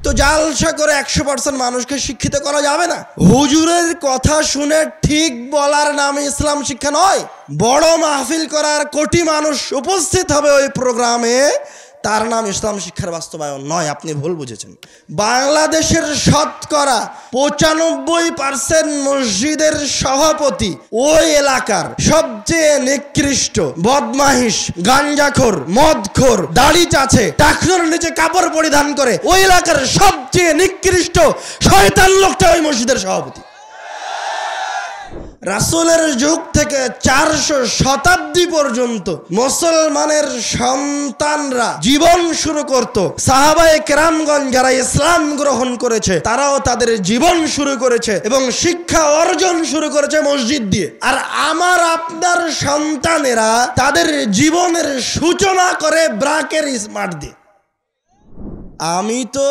তো জালসা করে 100% মানুষকে শিক্ষিত করা যাবে না। হুজুরের কথা শুনে ঠিক বলার নাম ইসলাম শিক্ষা নয়। বড় মাহফিল করার কোটি মানুষ উপস্থিত হবে ওই প্রোগ্রামে, তার নাম ইসলাম শিক্ষার বাস্তবায়ন নয়। আপনি ভুল বুঝেছেন। বাংলাদেশের শতকরা 95% মসজিদের সভাপতি ওই এলাকার সবচেয়ে নিকৃষ্ট বদমাহিস, গাঞ্জাখোর, মদখোর, দাড়ি চাছে, টাকনোর নিচে কাপড় পরিধান করে ওই এলাকার সবচেয়ে নিকৃষ্ট শয়তান লোকটা ওই মসজিদের সভাপতি। রাসূলের যুগ থেকে 400 শতাব্দী পর্যন্ত মুসলমানের সন্তানরা জীবন শুরু করত। সাহাবায়ে কেরামগণ যারা ইসলাম গ্রহণ করেছে তারাও তাদের জীবন শুরু করেছে এবং শিক্ষা অর্জন শুরু করেছে মসজিদ দিয়ে। আর আমার আপনার সন্তানেরা তাদের জীবনের সূচনা করে ব্রাকের স্মার্ট দিয়ে। আমি তো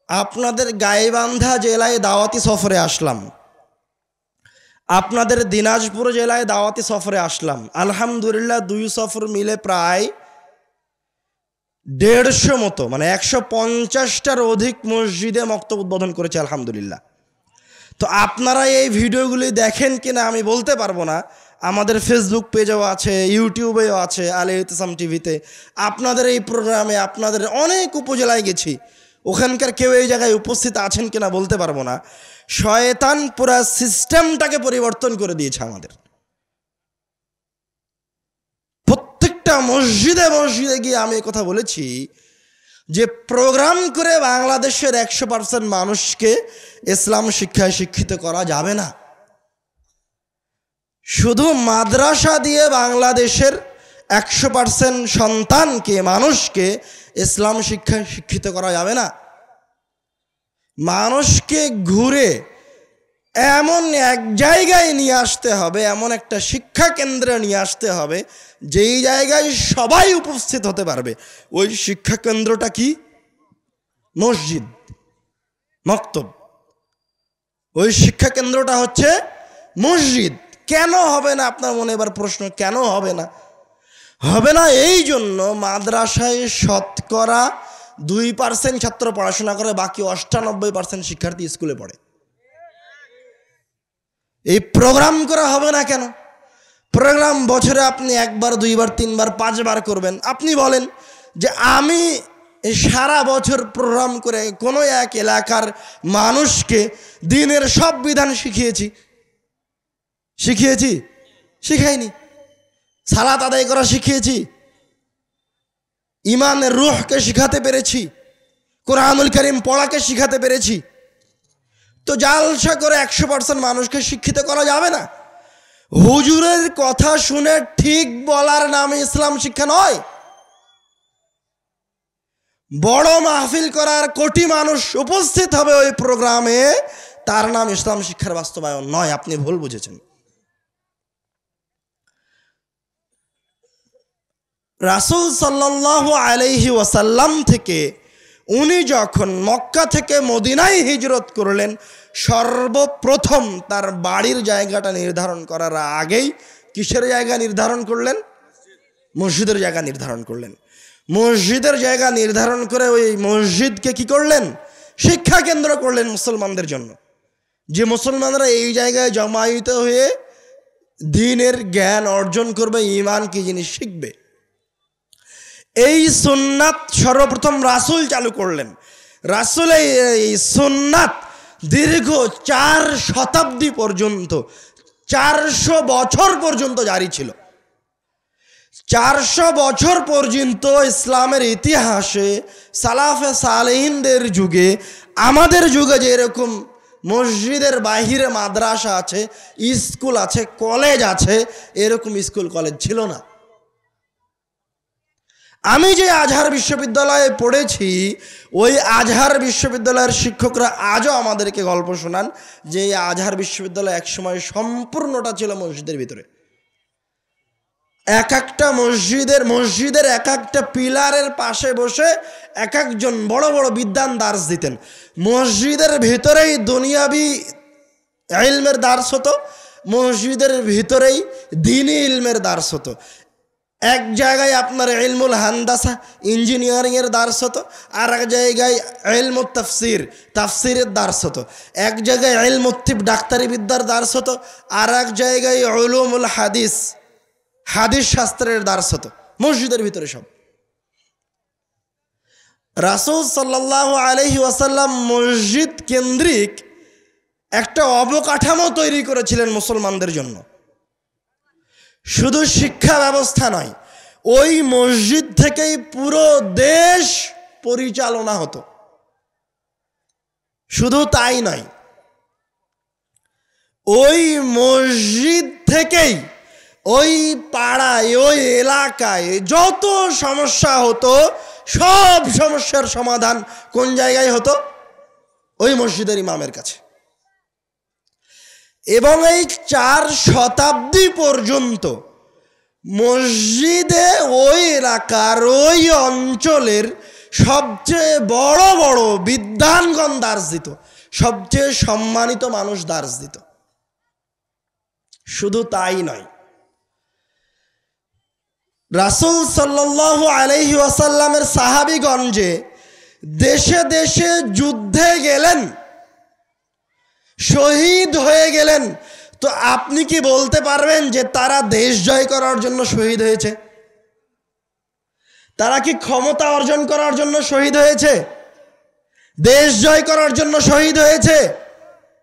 আপনাদের গাইবান্ধা জেলায় দাওয়াতি সফরে আসলাম, আপনাদের দিনাজপুর জেলায় দাওয়াতি সফরে আসলাম। আলহামদুলিল্লাহ 2 সফর মিলে প্রায় 150 মতো, মানে 150টার অধিক মসজিদে মক্তব উদ্বোধন করেছে আলহামদুলিল্লাহ। তো আপনারা এই ভিডিওগুলি দেখেন কিনা আমি বলতে পারবো না। আমাদের ফেসবুক পেজেও আছে, ইউটিউবেও আছে, আলে ইতিসাম টিভিতে। আপনাদের এই প্রোগ্রামে আপনাদের অনেক উপজেলায় গেছি, ওখানকার কেউ এই জায়গায় উপস্থিত আছেন কিনা বলতে পারবো না। শয়তান পুরা সিস্টেমটাকে পরিবর্তন করে দিয়েছে আমাদের। প্রত্যেকটা মসজিদে মসজিদে গিয়ে আমি কথা বলেছি যে প্রোগ্রাম করে বাংলাদেশের 100% মানুষকে ইসলাম শিক্ষায় শিক্ষিত করা যাবে না। শুধু মাদ্রাসা দিয়ে বাংলাদেশের 100% সন্তানকে, মানুষকে ইসলাম শিক্ষায় শিক্ষিত করা যাবে না। মানুষকে ঘুরে এমন এক জায়গায় নিয়ে আসতে হবে, এমন একটা শিক্ষা কেন্দ্রে নিয়ে আসতে হবে যেই জায়গায় সবাই উপস্থিত হতে পারবে। ওই শিক্ষা কেন্দ্রটা কি? মসজিদ, মক্তব। ওই শিক্ষা কেন্দ্রটা হচ্ছে মসজিদ। কেন হবে না আপনার মনে এবার প্রশ্ন, কেন হবে না? হবে না এই জন্য মাদ্রাসায় শতকরা 2% ছাত্র পড়াশোনা করে, বাকি 98% শিক্ষার্থী স্কুলে পড়ে। এই প্রোগ্রাম করা হবে না কেন? প্রোগ্রাম বছরে আপনি 1 বার 2 বার 3 বার 5 বার করবেন। আপনি বলেন যে আমি সারা বছর প্রোগ্রাম করে কোনো এক এলাকার মানুষকে দিনের সব বিধান শিখিয়েছি? শিখাইনি। সালাত আদায় করা শিখিয়েছি, ইমানের রূহকে শিখাতে পেরেছি, কোরআনুল কারীম পড়াকে শিখাতে পেরেছি। তো জালসা করে 100% মানুষকে শিক্ষিত করা যাবে না। হুজুরের কথা শুনে ঠিক বলার নাম ইসলাম শিক্ষা নয়। বড় মাহফিল করার কোটি মানুষ উপস্থিত হবে ওই প্রোগ্রামে, তার নাম ইসলাম শিক্ষার বাস্তবায়ন নয়। আপনি ভুল বুঝেছেন। রাসূল সাল্লাল্লাহু আলাইহি ওয়াসাল্লাম থেকে উনি যখন মক্কা থেকে মদিনায় হিজরত করলেন, সর্বপ্রথম তার বাড়ির জায়গাটা নির্ধারণ করার আগেই কিসের জায়গা নির্ধারণ করলেন? মসজিদের জায়গা নির্ধারণ করলেন। মসজিদের জায়গা নির্ধারণ করে ওই মসজিদকে কি করলেন? শিক্ষা কেন্দ্র করলেন মুসলমানদের জন্য, যে মুসলমানরা এই জায়গায় জমায়েত হয়ে দ্বীনের জ্ঞান অর্জন করবে, ঈমান কি জিনিস শিখবে। এই সুন্নাত সর্বপ্রথম রাসূল চালু করলেন। রাসূল এই সুন্নাত দীর্ঘ 4 শতাব্দী পর্যন্ত, 400 বছর পর্যন্ত জারি ছিল। 400 বছর পর্যন্ত ইসলামের ইতিহাসে সালাফে সালেহিনদের যুগে, আমাদের যুগে যেরকম মসজিদের বাহিরে মাদ্রাসা আছে, স্কুল আছে, কলেজ আছে, এরকম স্কুল কলেজ ছিল না। আমি যে আজহার বিশ্ববিদ্যালয়ে পড়েছি, ওই আজহার বিশ্ববিদ্যালয়ের শিক্ষকরা আজও আমাদেরকে গল্প শোনান যে এই আজহার বিশ্ববিদ্যালয় একসময় সম্পূর্ণটা ছিল মসজিদের ভিতরে। এক একটা মসজিদের এক একটা পিলারের পাশে বসে এক একজন বড় বড় বিদ্বান দার্স দিতেন। মসজিদের ভিতরেই দুনিয়াবি ইলমের দার্স হতো, মসজিদের ভিতরেই দ্বীনি ইলমের দার্স হতো। এক জায়গায় আপনার ইলমুল হান্দাসা ইঞ্জিনিয়ারিংয়ের দার্স হতো, আর এক জায়গায় ইলমুত তাফসির তাফসিরের দার্স হতো, এক জায়গায় ইলমুত তিব ডাক্তারি বিদ্যার দার্স হতো, আর এক জায়গায় উলুমুল হাদিস হাদিস শাস্ত্রের দার্স হতো মসজিদের ভিতরে সব। রাসূল সাল্লাল্লাহু আলাইহি ওয়াসাল্লাম মসজিদ কেন্দ্রিক একটা অবকাঠামো তৈরি করেছিলেন মুসলমানদের জন্য। শুধু শিক্ষা ব্যবস্থা নয়, ওই মসজিদ থেকেই পুরো দেশ পরিচালনা হতো। শুধু তাই নয়, ওই মসজিদ থেকেই ওই পাড়ায় ওই এলাকায় যত সমস্যা হতো সব সমস্যার সমাধান কোন জায়গায় হতো? ওই মসজিদের ইমামের কাছে। এবং এই 4 শতাব্দী পর্যন্ত মসজিদে ওই এলাকার ওই অঞ্চলের সবচেয়ে বড় বড় বিদ্বানগণ দার্স দিত, সবচেয়ে সম্মানিত মানুষ দার্স দিত। শুধু তাই নয়, রাসূল সাল্লাল্লাহু আলাইহি ওয়াসাল্লামের সাহাবীগণ যে দেশে দেশে যুদ্ধে গেলেন, শহীদ হয়ে গেলেন, তো আপনি কি বলতে পারবেন যে তারা দেশ জয় করার জন্য শহীদ হয়েছে? তারা কি ক্ষমতা অর্জন করার জন্য শহীদ হয়েছে? দেশ জয় করার জন্য শহীদ হয়েছে?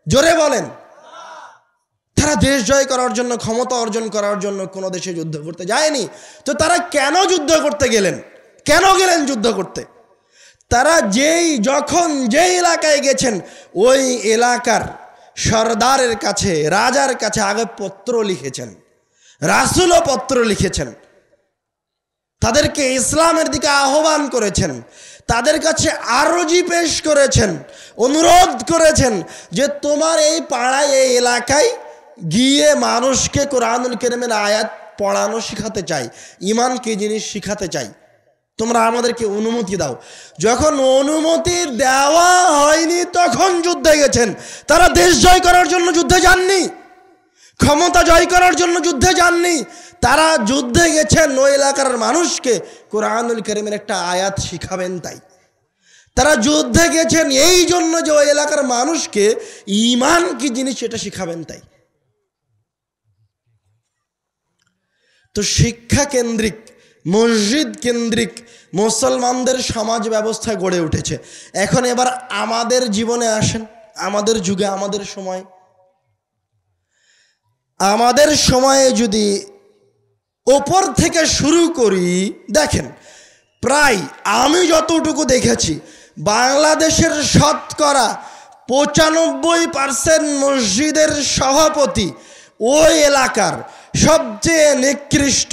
জোরে বলেন। তারা দেশ জয় করার জন্য, ক্ষমতা অর্জন করার জন্য কোনো দেশে যুদ্ধ করতে যায়নি। তো তারা কেন যুদ্ধ করতে গেলেন? কেন গেলেন যুদ্ধ করতে? তারা যখন যেই এলাকায় গেছেন ওই এলাকার সরদারের কাছে, রাজার কাছে আগে পত্র লিখেছেন, রাসূলও পত্র লিখেছেন, তাদেরকে ইসলামের দিকে আহ্বান করেছেন, তাদের কাছে আরজি পেশ করেছেন, অনুরোধ করেছেন যে তোমার এই পাড়ায় এই এলাকায় গিয়ে মানুষকে কোরআনুল কারীমের আয়াত পড়ানো শিখাতে চাই, ঈমান কি জিনিস শিখাতে চাই, তোমরা আমাদেরকে অনুমতি দাও। যখন অনুমতি দেওয়া হয়নি তখন যুদ্ধে গেছেন। তারা দেশ জয় করার জন্য যুদ্ধে যাননি, ক্ষমতা জয় করার জন্য যুদ্ধে যাননি। তারা যুদ্ধে গেছেন ওই এলাকার মানুষকে কোরআনুল কারীমের একটা আয়াত শিখাবেন তাই। তারা যুদ্ধে গেছেন এই জন্য যে ওই এলাকার মানুষকে ঈমান কি জিনিস সেটা শিখাবেন তাই। তো শিক্ষা কেন্দ্রিক, মসজিদ কেন্দ্রিক মুসলমানদের সমাজ ব্যবস্থা গড়ে উঠেছে। এখন এবার আমাদের জীবনে আসেন, আমাদের যুগে, আমাদের সময়। আমাদের সময়ে যদি ওপর থেকে শুরু করি, দেখেন প্রায় আমি যতটুকু দেখেছি বাংলাদেশের শতকরা 95% মসজিদের সভাপতি ওই এলাকার সবচেয়ে নিকৃষ্ট,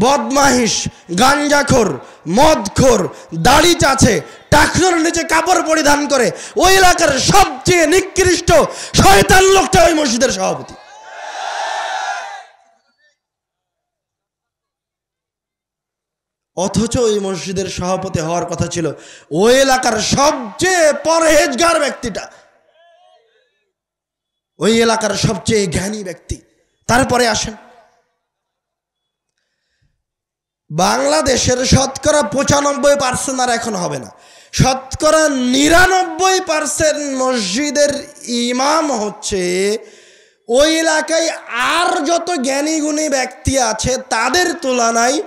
বদমাহিস, গাঞ্জাখোর, মদখোর, দাড়ি চাছে, টাকনোর নিচে কাপড় পরিধান করে ওই এলাকার সবচেয়ে নিকৃষ্ট শয়তান লোকটা ওই মসজিদের সভাপতি। অথচ ওই মসজিদের সভাপতি হওয়ার কথা ছিল ওই এলাকার সবচেয়ে পরহেজগার ব্যক্তিটা, ওই এলাকার সবচেয়ে জ্ঞানী ব্যক্তি। তারপরে আসেন বাংলাদেশের শতকরা 95% আর এখন হবে না, শতকরা 99% মসজিদের ইমাম হচ্ছে ওই এলাকায় আর যত জ্ঞানী গুণী ব্যক্তি আছে তাদের তুলনায়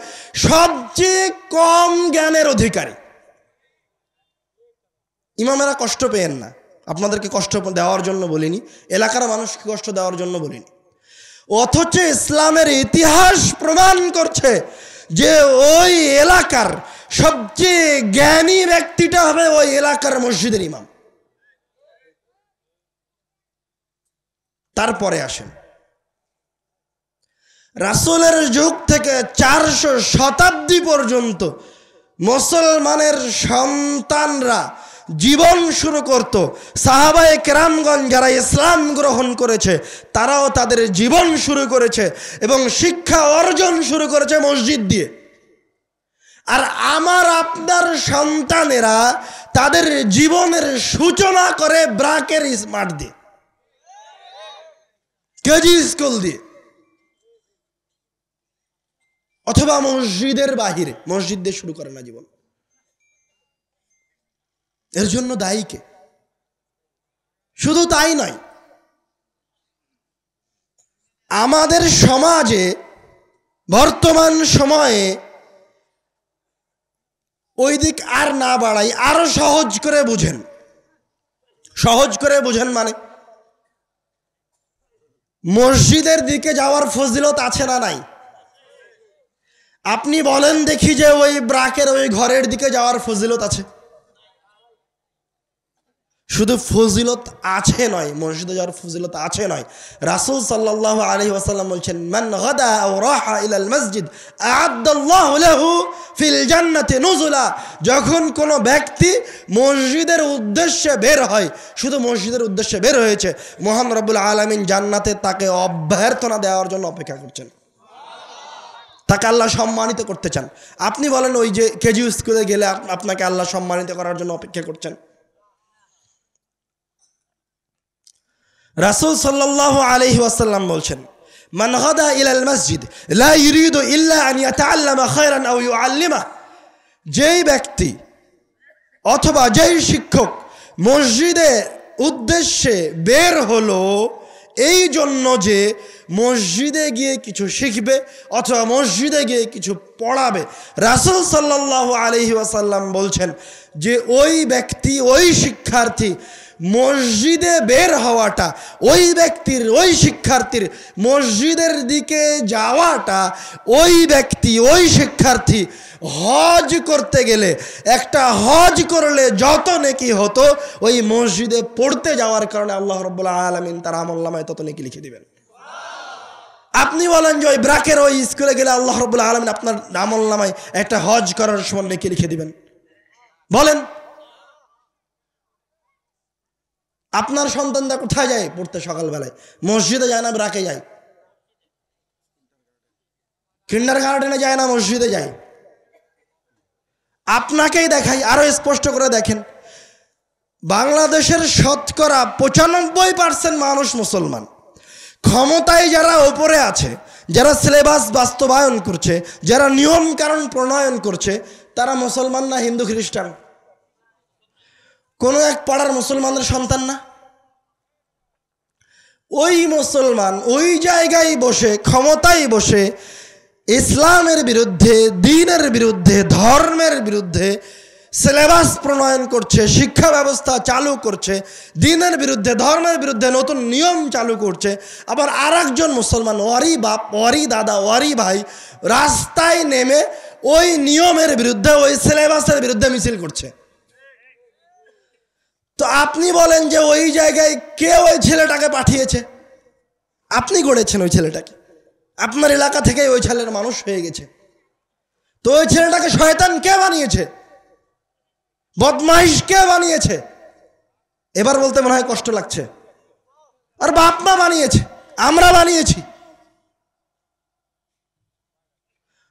সবচেয়ে কম জ্ঞানের অধিকারী। ইমামেরা কষ্ট পেয়েন না, আপনাদেরকে কষ্ট দেওয়ার জন্য বলিনি, এলাকার মানুষকে কষ্ট দেওয়ার জন্য বলিনি। অথচ ইসলামের ইতিহাস প্রমাণ করছে যে ওই এলাকার সবচেয়ে জ্ঞানী ব্যক্তিটা হবে ওই এলাকার মসজিদের ইমাম। তারপরে আসেন রাসূলের যুগ থেকে 400 শতাব্দী পর্যন্ত মুসলমানের সন্তানরা জীবন শুরু করত। সাহাবায়ে কেরামগণ যারা ইসলাম গ্রহণ করেছে তারাও তাদের জীবন শুরু করেছে এবং শিক্ষা অর্জন শুরু করেছে মসজিদ দিয়ে। আর আমার আপনার সন্তানেরা তাদের জীবনের সূচনা করে ব্রাকের স্মার্ট দিয়ে, কেজি স্কুল দিয়ে। অথবা মসজিদের বাহিরে, মসজিদ দিয়ে শুরু করে না জীবন। এর জন্য দায়ী কে? শুধু তাই নয়, আমাদের সমাজে বর্তমান সময়ে ওই দিক আর না বাড়াই, আরো সহজ করে বুঝেন। সহজ করে বুঝেন মানে মসজিদের দিকে যাওয়ার ফজিলত আছে না নাই? আপনি বলেন দেখি যে ওই ব্রাকের ওই ঘরের দিকে যাওয়ার ফজিলত আছে? শুধু ফজিলত আছে নয়, মসজিদে যাওয়ার ফজিলত আছে নয়, রাসূল সাল্লাল্লাহু আলাইহি ওয়াসাল্লাম বলছেন, মান গাদা আও রাহা ইলাল মসজিদ আ'আদাল্লাহু লাহু ফিল জান্নাতি নুজুলা। যখন কোনো ব্যক্তি মসজিদের উদ্দেশ্যে বের হয়, শুধু মসজিদের উদ্দেশ্যে বের হয়েছে, মহান রব্বুল আলামিন জান্নাতে তাকে অভ্যর্থনা দেওয়ার জন্য অপেক্ষা করছেন, তাকে আল্লাহ সম্মানিত করতে চান। আপনি বলেন ওই যে কেজি স্কুলে গেলে আপনাকে আল্লাহ সম্মানিত করার জন্য অপেক্ষা করছেন? রাসূল সাল্লাল্লাহু আলাইহি ওয়াসাল্লাম বলছেন, মান গাদা ইলাল মসজিদ লা ইউরিদু ইল্লা আন ইয়াতাআল্লামা খায়রান আও ইউআল্লিমা। যেই ব্যক্তি অথবা যেই শিক্ষক মসজিদের উদ্দেশ্যে বের হলো এই জন্য যে মসজিদে গিয়ে কিছু শিখবে অথবা মসজিদে গিয়ে কিছু পড়াবে, রাসূল সাল্লাল্লাহু আলাইহি ওয়াসাল্লাম বলছেন যে ওই ব্যক্তি, ওই শিক্ষার্থী মসজিদে বের হওয়াটা, ওই ব্যক্তির, ওই শিক্ষার্থীর মসজিদের দিকে যাওয়াটা, ওই ব্যক্তি, ওই শিক্ষার্থী হজ করতে গেলে, একটা হজ করলে যত নেকি হতো ওই মসজিদে পড়তে যাওয়ার কারণে আল্লাহ রাব্বুল আলামিন তার আমলনামায় তত নেকি লিখে দিবেন। আপনি বলেন যে ওই ব্রাকের ওই স্কুলে গেলে আল্লাহ রাব্বুল আলামিন আপনার আমলনামায় একটা হজ করার সময় নেকি লিখে দিবেন? বলেন, আপনার সন্তানরা কোথায় যায় পড়তে? সকালবেলায় মসজিদে যায় না, ব্রাকে যায়? কিন্ডারগার্টেনে যায় না, মসজিদে যায়? আপনাকেই দেখাই, আরো স্পষ্ট করে দেখেন, বাংলাদেশের শতকরা 95% মানুষ মুসলমান। ক্ষমতায় যারা ওপরে আছে, যারা সিলেবাস বাস্তবায়ন করছে, যারা নিয়ম কানুন প্রণয়ন করছে, তারা মুসলমান না হিন্দু খ্রিস্টান? কোনো এক পাড়ার মুসলমানদের সন্তান না? ওই মুসলমান ওই জায়গায় বসে, ক্ষমতায় বসে ইসলামের বিরুদ্ধে, দ্বীনের বিরুদ্ধে, ধর্মের বিরুদ্ধে সিলেবাস প্রণয়ন করছে, শিক্ষা ব্যবস্থা চালু করছে, দ্বীনের বিরুদ্ধে, ধর্মের বিরুদ্ধে নতুন নিয়ম চালু করছে। আবার আর একজন মুসলমান, ওয়ারি বাপ, ওয়ারি দাদা, ওয়ারি ভাই রাস্তায় নেমে ওই নিয়মের বিরুদ্ধে, ওই সিলেবাসের বিরুদ্ধে মিছিল করছে। তো আপনি বলেন যে ওই জায়গায় কে ওই ছেলেটাকে পাঠিয়েছে? আপনি গড়েছেন ওই ছেলেটাকে, আপনার এলাকা থেকে ওই ছেলের মানুষ হয়ে গেছে। তো ওই ছেলেটাকে শয়তান কে বানিয়েছে? বদমাইশ কে বানিয়েছে? এবার বলতে মনে হয় কষ্ট লাগছে। আর বাপ মা বানিয়েছে, আমরা বানিয়েছি।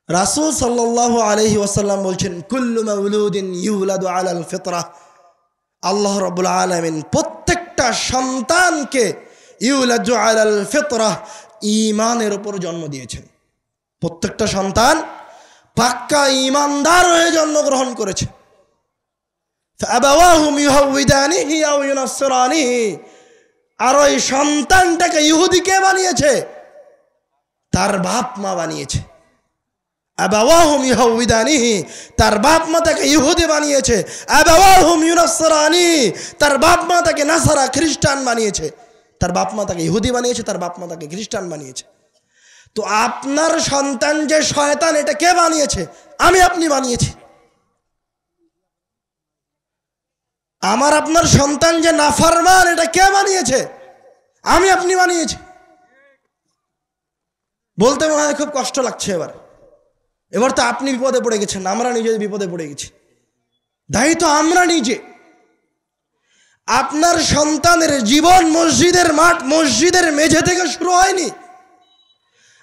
রাসূল সাল্লাল্লাহু আলাইহি ওয়াসাল্লাম বলছেন, কুল্লু মাউলুদিন ইউলাদু আলাল ফিতরাহ। আল্লাহ রাব্বুল আলামিন প্রত্যেকটা সন্তানকে ইউলাদু আলাল ফিতরাহ, ঈমানের উপর জন্ম দিয়েছেন। প্রত্যেকটা সন্তান পাক্কা ঈমানদার হয়ে জন্মগ্রহণ করেছে। ফাআবাওয়াহুম ইউহাউইদানিহি আও ইউনাসসিরানিহি। আর ওই সন্তানটাকে ইহুদি কে বানিয়েছে? তার বাপ মা বানিয়েছে। আবাওয়াহুম ইউহাউইদানিহি, তার বাপ মা তাকে ইহুদি বানিয়েছে। আবাওয়াহুম ইউনাসসিরানিহি, তার বাপ মা তাকে নাসারা, খ্রিস্টান বানিয়েছে। তার বাপ মা তাকে ইহুদি বানিয়েছে, তার বাপ মা তাকে খ্রিস্টান বানিয়েছে। তো আপনার সন্তান যে শয়তান, এটা কে বানিয়েছে? আমি আপনি বানিয়েছি। আমার আপনার সন্তান যে নাফরমান, এটা কে বানিয়েছে? আমি আপনি বানিয়েছি। বলতে মনে হয় খুব কষ্ট লাগছে। এবার তো আপনি বিপদে পড়ে গেছেন, আমরা নিজে বিপদে পড়ে গেছি। দায়ী তো আমরা নিজে। আপনার সন্তানের জীবন মসজিদের মাঠ, মসজিদের মেঝে থেকে শুরু হয়নি।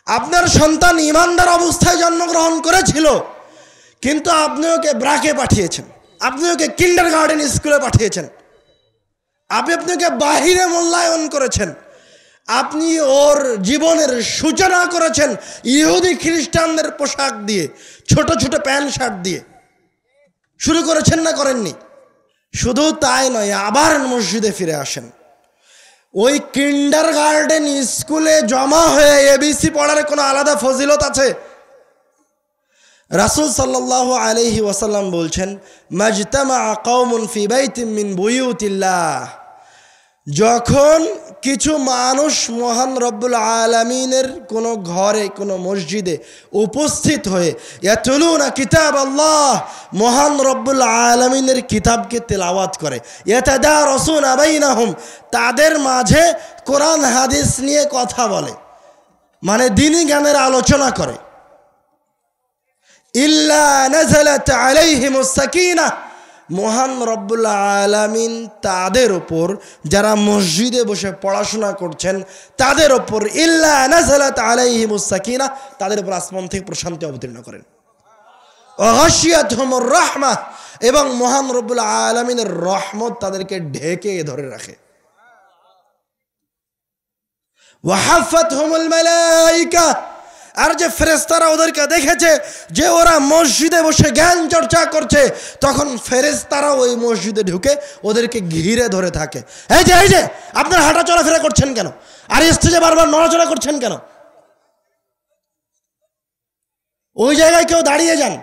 আপনার সন্তান ইমানদার অবস্থায় জন্মগ্রহণ করেছিল, কিন্তু আপনি ওকে ব্রাকে পাঠিয়েছেন, আপনি ওকে কিন্ডারগার্টেন স্কুলে পাঠিয়েছেন, আপনি ওকে বাহিরে মূল্যায়ন করেছেন, আপনি ওর জীবনের সূচনা করেছেন ইহুদি খ্রিস্টানদের পোশাক দিয়ে, ছোট ছোট প্যান্ট শার্ট দিয়ে শুরু করেছেন না করেননি? শুধু তাই নয়, আবার মসজিদে ফিরে আসেন। ওই কিন্ডারগার্টেন স্কুলে জমা হয়ে এবিসি পড়ার কোনো আলাদা ফজিলত আছে? রাসূল সাল্লাল্লাহু আলাইহি ওয়াসাল্লাম বলছেন, মাজতামা কওমুন ফি বাইতিন মিন বুয়ুতিল্লাহ, যখন কিছু মানুষ মহান রব্বুল আলামিনের কোনো ঘরে, কোনো মসজিদে উপস্থিত হয়ে ইয়াতুলুনা কিতাব আল্লাহ, মহান রব্বুল আলামিনের কিতাবকে তেলাওয়াত করে, ইয়াতাদারাসুনা বাইনাহুম, তাদের মাঝে কোরআন হাদিস নিয়ে কথা বলে, মানে দ্বীনি জ্ঞানের আলোচনা করে, ইল্লা নাযালাত আলাইহিমুস সাকিনাহ, মহান রব্বুল আলামিন তাদের ওপর, যারা মসজিদে বসে পড়াশোনা করছেন তাদের ওপর, ইল্লা নাযালাত আলাইহিমুস সাকিনাহ, তাদের উপর আসমান থেকে প্রশান্তি অবতীর্ণ করেন, ওয়া গাশিয়াতহুমুর রাহমাহ, এবং মহান রব্বুল আলামিনের রহমত তাদেরকে ঢেকে ধরে রাখে, ওয়া হাফাতহুমুল মালায়েকা, আর যে ফেরেশতারা ওদেরকে দেখেছে যে ওরা মসজিদে বসে জ্ঞান চর্চা করছে, তখন ফেরেশতারা ওই মসজিদে ঢুকে ওদেরকে ঘিরে ধরে থাকে। এই যে আপনারা হাঁটা চলাফেরা করছেন কেন? আর স্টেজে বারবার নড়াচড়া করছেন কেন? ওই জায়গায় কেউ দাঁড়িয়ে যান,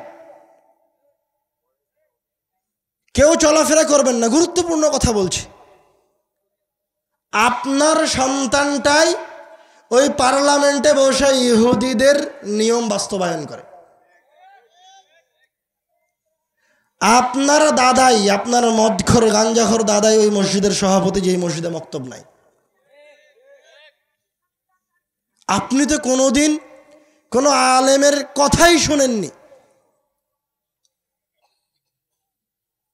কেউ চলাফেরা করবেন না। গুরুত্বপূর্ণ কথা বলছি, আপনার সন্তানটাই ওই পার্লামেন্টে বসে ইহুদিদের নিয়ম বাস্তবায়ন করে। আপনার দাদাই, আপনার মদখোর গাঞ্জাখোর দাদাই ওই মসজিদের সভাপতি, যে মসজিদে মক্তব নাই। আপনি তো কোনোদিন কোনো আলেমের কথাই শোনেননি।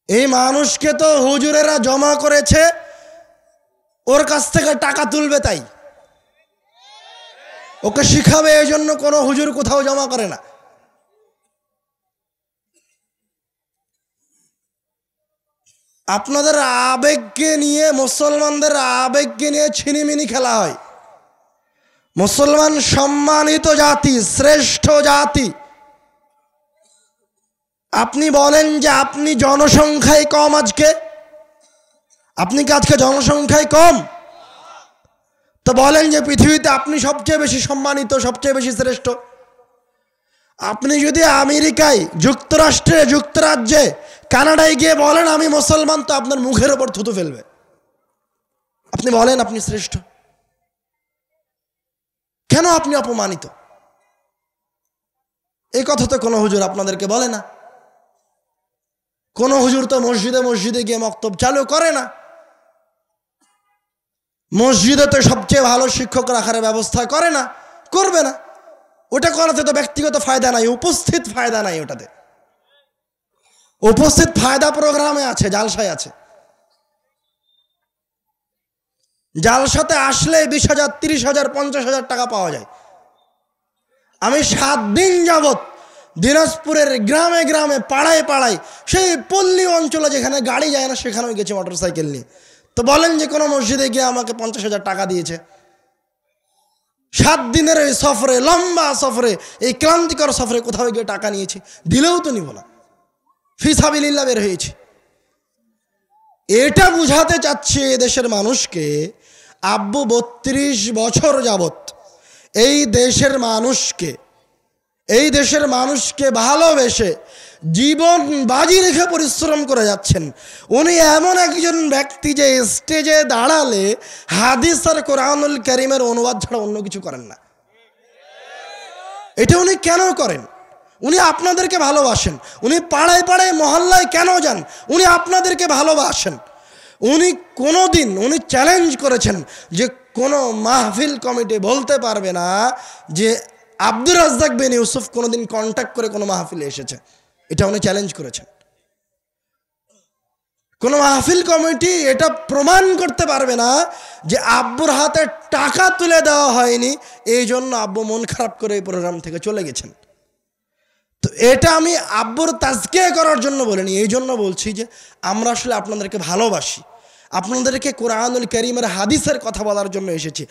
এই মানুষকে তো হুজুরেরা জমা করেছে ওর কাছ থেকে টাকা তুলবে, তাই ওকে শিখাবে, এই জন্য কোনো হুজুর কোথাও জমা করে না। আপনাদের আবেগকে নিয়ে, মুসলমানদের আবেগকে নিয়ে ছিনিমিনি খেলা হয়। মুসলমান সম্মানিত জাতি, শ্রেষ্ঠ জাতি। আপনি বলেন যে আপনি জনসংখ্যায় কম, আজকে আপনি কি আজকে জনসংখ্যায় কম? তো বলেন যে পৃথিবীতে আপনি সবচেয়ে বেশি সম্মানিত, সবচেয়ে বেশি শ্রেষ্ঠ। আপনি যদি আমেরিকায়, যুক্তরাষ্ট্রে, যুক্তরাজ্যে, কানাডায় গিয়ে বলেন আমি মুসলমান, তো আপনার মুখের ওপর থুতু ফেলবে। আপনি বলেন আপনি শ্রেষ্ঠ, কেন আপনি অপমানিত? এই কথা তো কোনো হুজুর আপনাদেরকে বলে না। কোনো হুজুর তো মসজিদে মসজিদে গিয়ে মক্তব চালু করে না। মসজিদে তো সবচেয়ে ভালো শিক্ষক রাখার ব্যবস্থা করে না, করবে না। ওটা করাতে তো ব্যক্তিগত ফায়দা নাই, উপস্থিত ফায়দা নাই। ওটাতে উপস্থিত ফায়দা প্রোগ্রামে আছে, জালসায় আছে। জালসাতে আসলে 20,000, 30,000, 50,000 টাকা পাওয়া যায়। আমি 7 দিন যাবত দিনাজপুরের গ্রামে গ্রামে, পাড়ায় পাড়ায়, সেই পল্লী অঞ্চলে যেখানে গাড়ি যায় না সেখানেও গেছি মোটরসাইকেল নিয়ে। তো বলেন যে কোনো মসজিদে গিয়ে আমাকে 50,000 টাকা দিয়েছে। 7 দিনের এই সফরে, লম্বা সফরে, এই ক্লান্তিকর সফরে কোথাও গিয়ে টাকা নিয়েছি? দিলেও তো নিব না, ফিসাবিলিল্লাহ বের হয়েছি। এটা বুঝাতে চাচ্ছি এদেশের মানুষকে, আব্বু 32 বছর যাবত এই দেশের মানুষকে ভালোবেসে জীবন বাজি রেখে পরিশ্রম করে যাচ্ছেন। উনি এমন একজন ব্যক্তি যে স্টেজে দাঁড়ালে হাদিস আর কোরআনুল কারীমের অনুবাদ ছাড়া অন্য কিছু করেন না। এটা উনি কেন করেন? উনি আপনাদেরকে ভালোবাসেন। উনি পাড়ায় পাড়ায় মহল্লায় কেন যান? উনি আপনাদেরকে ভালোবাসেন। উনি চ্যালেঞ্জ করেছেন যে কোনো মাহফিল কমিটি বলতে পারবে না যে আব্দুর রাজ্জাক বিন ইউসুফ কোনোদিন কন্ট্যাক্ট করে কোনো মাহফিলে এসেছে। এটা উনি চ্যালেঞ্জ করেছেন। কোনো মাহফিল কমিটি এটা প্রমাণ করতে পারবে না যে আব্বুর হাতে টাকা তুলে দেওয়া হয়নি, এই জন্য আব্বু মন খারাপ করে এই প্রোগ্রাম থেকে চলে গেছেন। তো এটা আমি আব্বুর তাজকিয়া করার জন্য বলিনি, এই জন্য বলছি যে আমরা আসলে আপনাদেরকে ভালোবাসি। আপনাদেরকে কোরআনুল কারীমের হাদিসের কথা বলার জন্য এসেছি।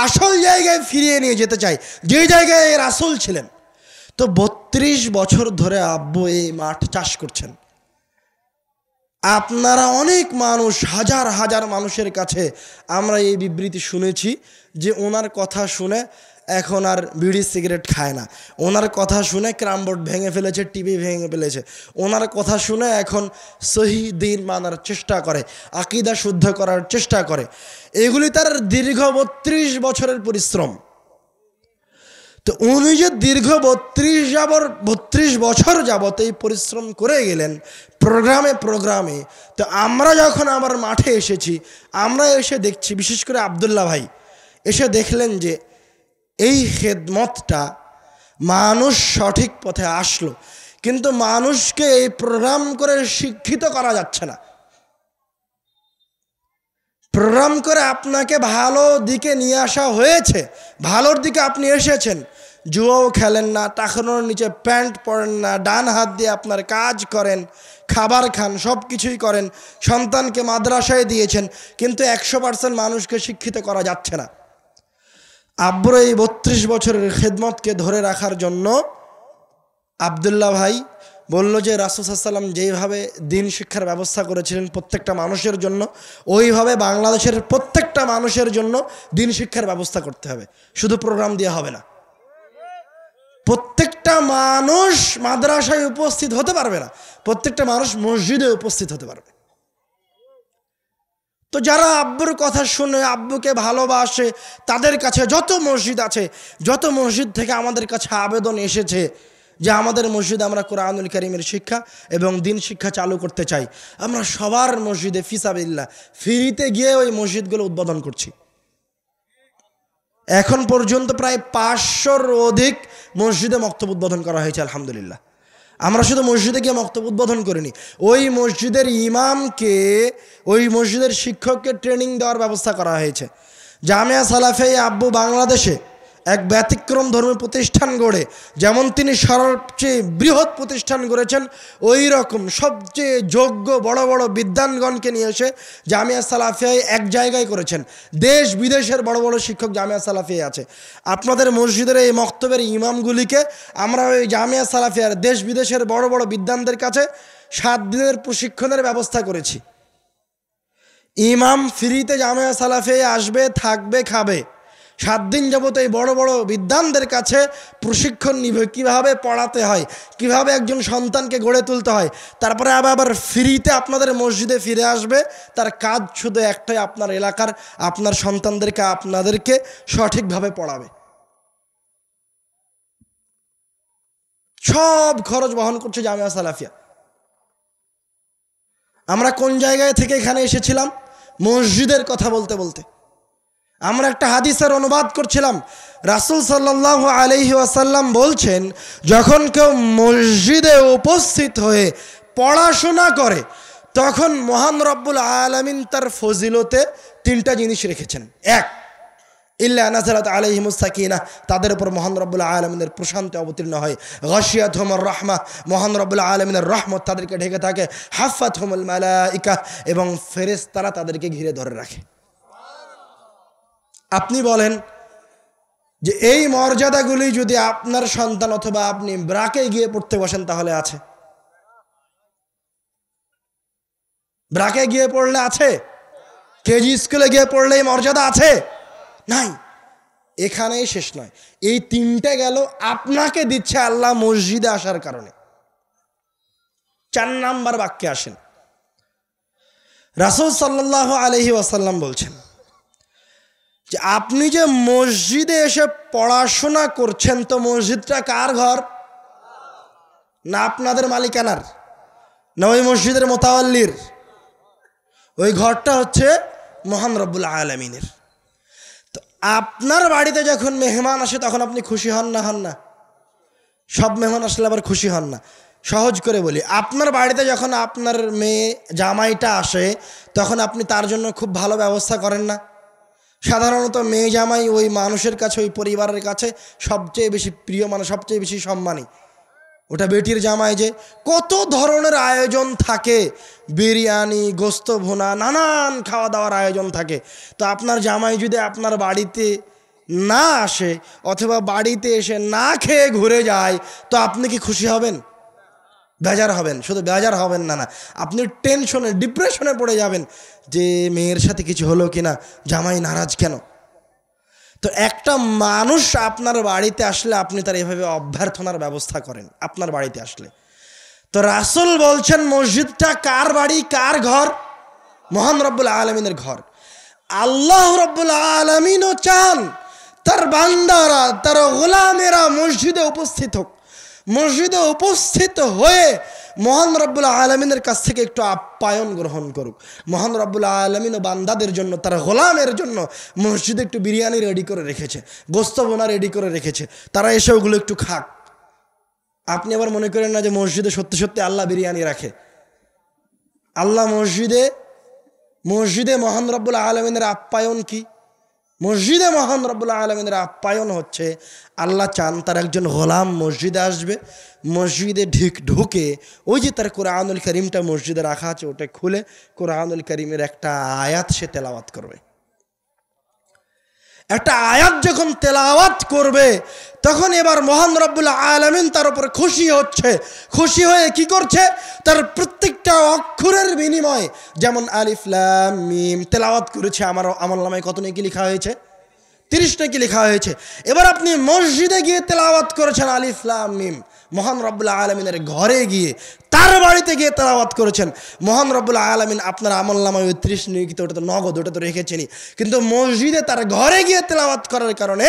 আসল জায়গায় ফিরিয়ে নিয়ে যেতে চাই, যে জায়গায় রাসূল ছিলেন। তো 32 বছর ধরে আব্বু এই মাঠ চাষ করছেন। আপনারা অনেক মানুষ, হাজার হাজার মানুষের কাছে আমরা এই বিবৃতি শুনেছি যে ওনার কথা শুনে এখন আর বিড়ি সিগারেট খায় না, ওনার কথা শুনে ক্রামবোর্ড ভেঙে ফেলেছে, টিভি ভেঙে ফেলেছে, ওনার কথা শুনে এখন সহি দ্বীন মানার চেষ্টা করে, আকীদা শুদ্ধ করার চেষ্টা করে। এগুলি তার দীর্ঘ 32 বছরের পরিশ্রম। তো উনি যে দীর্ঘ 32 বছর যাবত এই পরিশ্রম করে গেলেন প্রোগ্রামে, তো আমরা যখন আবার মাঠে এসেছি, আমরা এসে দেখছি, বিশেষ করে আব্দুল্লাহ ভাই এসে দেখলেন যে এই খেদমতটা মানুষ সঠিক পথে আসলো, কিন্তু মানুষকে এই প্রোগ্রাম করে শিক্ষিত করা যাচ্ছে না। প্রোগ্রাম করে আপনাকে ভালো দিকে নিয়ে আসা হয়েছে, ভালোর দিকে আপনি এসেছেন, জুয়াও খেলেন না, টাকানোর নিচে প্যান্ট পরেন না, ডান হাত দিয়ে আপনার কাজ করেন, খাবার খান, সব কিছুই করেন, সন্তানকে মাদ্রাসায় দিয়েছেন, কিন্তু 100% মানুষকে শিক্ষিত করা যাচ্ছে না। আব্বুর এই 32 বছরের খেদমতকে ধরে রাখার জন্য আব্দুল্লাহ ভাই বলল যে রাসূল সাল্লাল্লাহু আলাইহি ওয়াসাল্লাম যেইভাবে দিন শিক্ষার ব্যবস্থা করেছিলেন প্রত্যেকটা মানুষের জন্য, ওইভাবে বাংলাদেশের প্রত্যেকটা মানুষের জন্য দিন শিক্ষার ব্যবস্থা করতে হবে, শুধু প্রোগ্রাম দিয়ে হবে না। প্রত্যেকটা মানুষ মাদ্রাসায় উপস্থিত হতে পারবে না, প্রত্যেকটা মানুষ মসজিদে উপস্থিত হতে পারবে। তো যারা আব্বুর কথা শুনে আব্বুকে ভালোবাসে, তাদের কাছে যত মসজিদ আছে, যত মসজিদ থেকে আমাদের কাছে আবেদন এসেছে যে আমাদের মসজিদে আমরা কোরআনুল কারীমের শিক্ষা এবং দিন শিক্ষা চালু করতে চাই, আমরা সবার মসজিদে ফিসাবিল্লাহ ফ্রিতে গিয়ে ওই মসজিদগুলো উদ্বোধন করছি। এখন পর্যন্ত প্রায় 500-র অধিক মসজিদে মক্তব উদ্বোধন করা হয়েছে আলহামদুলিল্লাহ। আমরা শুধু মসজিদে গিয়ে মক্তব উদ্বোধন করিনি, ওই মসজিদের ইমামকে, ওই মসজিদের শিক্ষককে ট্রেনিং দেওয়ার ব্যবস্থা করা হয়েছে। জামিয়া সালাফিয়া আব্বু বাংলাদেশে এক ব্যতিক্রম ধর্মী প্রতিষ্ঠান গড়ে, যেমন তিনি সবচেয়ে বৃহৎ প্রতিষ্ঠান গড়েছেন, ওই রকম সবচেয়ে যোগ্য বড় বড় বিদ্বানগণকে নিয়ে এসে জামিয়া সালাফিয়ায় এক জায়গায় করেছেন। দেশ বিদেশের বড় বড় শিক্ষক জামিয়া সালাফিয়ায় আছে। আপনাদের মসজিদের এই মক্তবের ইমামগুলিকে আমরা ওই জামিয়া সালাফিয়ার দেশ বিদেশের বড় বড় বিদ্বানদের কাছে 7 দিনের প্রশিক্ষণের ব্যবস্থা করেছি। ইমাম ফ্রিতে জামিয়া সালাফিয়ায় আসবে, থাকবে, খাবে। 7 দিন যাবত এই বড় বড় বিদ্বানদের কাছে প্রশিক্ষণ নিবে, কিভাবে পড়াতে হয়, কিভাবে একজন সন্তানকে গড়ে তুলতে হয়। তারপরে আবার ফ্রিতে আপনাদের মসজিদে ফিরে আসবে। তার কাজ শুধু একটাই, আপনার এলাকার আপনার সন্তানদেরকে আপনাদেরকে সঠিকভাবে পড়াবে। সব খরচ বহন করছে জামিয়া সালাফিয়া। আমরা কোন জায়গায় থেকে এখানে এসেছিলাম? মসজিদের কথা বলতে বলতে আমরা একটা হাদিসের অনুবাদ করছিলাম। রাসূল সাল্লাল্লাহু আলাইহি ওয়াসাল্লাম বলছেন, যখন কেউ মসজিদে উপস্থিত হয়ে পড়াশোনা করে, তখন মহান রব্বুল আলামিন তার ফজিলতে 3টা জিনিস রেখেছেন। 1, ইল্লা নাযালাত আলাইহিমুস সাকিনাহ, তাদের উপর মহান রব্বুল আলামিনের প্রশান্তি অবতীর্ণ হয়। গাশিয়াতহুমুর রাহমাহ, মহান রব্বুল আলামিনের রহমত তাদেরকে ঢেকে থাকে। হাফাতহুমুল মালাইকা, এবং ফেরেশতারা তাদেরকে ঘিরে ধরে রাখে। আপনি বলেন যে এই মর্যাদাগুলি যদি আপনার সন্তান অথবা আপনি ব্রাকে গিয়ে পড়তে বসেন তাহলে আছে? ব্রাকে গিয়ে পড়লে আছে? কেজি স্কুলে গিয়ে পড়লে এই মর্যাদা আছে? নাই। এখানেই শেষ নয়, এই 3টে গেল আপনাকে দিচ্ছে আল্লাহ মসজিদে আসার কারণে। 4 নাম্বার বাক্যে আসেন। রাসূল সাল্লাল্লাহু আলাইহি ওয়াসাল্লাম বলছেন যে আপনি যে মসজিদে এসে পড়াশোনা করছেন, তো মসজিদটা কার ঘর? না আপনাদের মালিকানার, না ওই মসজিদের মোতাওয়াল্লির। ওই ঘরটা হচ্ছে মহান রব্বুল আলামিনের। তো আপনার বাড়িতে যখন মেহমান আসে তখন আপনি খুশি হন না? হন না? সব মেহমান আসলে আবার খুশি হন না। সহজ করে বলি, আপনার বাড়িতে যখন আপনার মেয়ে জামাইটা আসে তখন আপনি তার জন্য খুব ভালো ব্যবস্থা করেন না? সাধারণত মেয়ে জামাই ওই মানুষের কাছে, ওই পরিবারের কাছে সবচেয়ে বেশি প্রিয় মানুষ, সবচেয়ে বেশি সম্মানী। ওটা বেটির জামাই যে কত ধরনের আয়োজন থাকে, বিরিয়ানি, গোস্ত ভুনা, নানান খাওয়া দাওয়ার আয়োজন থাকে। তো আপনার জামাই যদি আপনার বাড়িতে না আসে অথবা বাড়িতে এসে না খেয়ে ঘুরে যায়, তো আপনি কি খুশি হবেন? বেজার হবেন। শুধু বেজার হবেন না, আপনি টেনশনে, ডিপ্রেশনে পড়ে যাবেন যে মেয়ের সাথে কিছু হলো কিনা, জামাই নারাজ কেন। তো একটা মানুষ আপনার বাড়িতে আসলে আপনি তার এভাবে অভ্যর্থনার ব্যবস্থা করেন আপনার বাড়িতে আসলে। তো রাসূল বলছেন মসজিদটা কার বাড়ি, কার ঘর? মহান রব্বুল আলামিনের ঘর। আল্লাহ রব্বুল আলামিনও চান তার বান্দারা, তার গোলামেরা মসজিদে উপস্থিত হোক। মসজিদে উপস্থিত হয়ে মহান রব্বুল আলামিনের কাছ থেকে একটু আপ্যায়ন গ্রহণ করুক। মহান রব্বুল আলামিন বান্দাদের জন্য, তার গোলামের জন্য মসজিদে একটু বিরিয়ানি রেডি করে রেখেছে, গোস্ত বোনা রেডি করে রেখেছে, তারা এসে ওগুলো একটু খাক। আপনি আবার মনে করেন না যে মসজিদে সত্যি সত্যি আল্লাহ বিরিয়ানি রাখে। আল্লাহ মসজিদে মহান রব্বুল আলামিনের আপ্যায়ন কি? মসজিদে মহান রব্বুল আলামিনের আপ্যায়ন হচ্ছে আল্লাহ চান তার একজন গোলাম মসজিদে আসবে, মসজিদে ঢুকে ওই যে তার কোরআনুল কারীমটা মসজিদে রাখা আছে ওটা খুলে কোরআনুল কারীমের একটা আয়াত সে তেলাওয়াত করবে। একটা আয়াত যখন তেলাওয়াত করবে তখন এবার মহান রব্বুল আলামিন তার উপর খুশি হচ্ছে। খুশি হয়ে কি করছে? তার প্রত্যেকটা অক্ষরের বিনিময়ে, যেমন আলিফ লাম মিম তেলাওয়াত করেছে, আমার আমলনামায় কত নেকি লেখা হয়েছে? 30 নেকি লেখা হয়েছে। এবার আপনি মসজিদে গিয়ে তেলাওয়াত করেছেন আলিফ লাম মিম, মহান রব্বুল আলামিনের ঘরে গিয়ে, তার বাড়িতে গিয়ে তেলাওয়াত করেছেন, মহান রব্বুল আলামিন আপনার আমলনামায় 30 নেকি, ওটা তো নগদ, ওটা তো রেখেছেনই, কিন্তু মসজিদে তার ঘরে গিয়ে তেলাওয়াত করার কারণে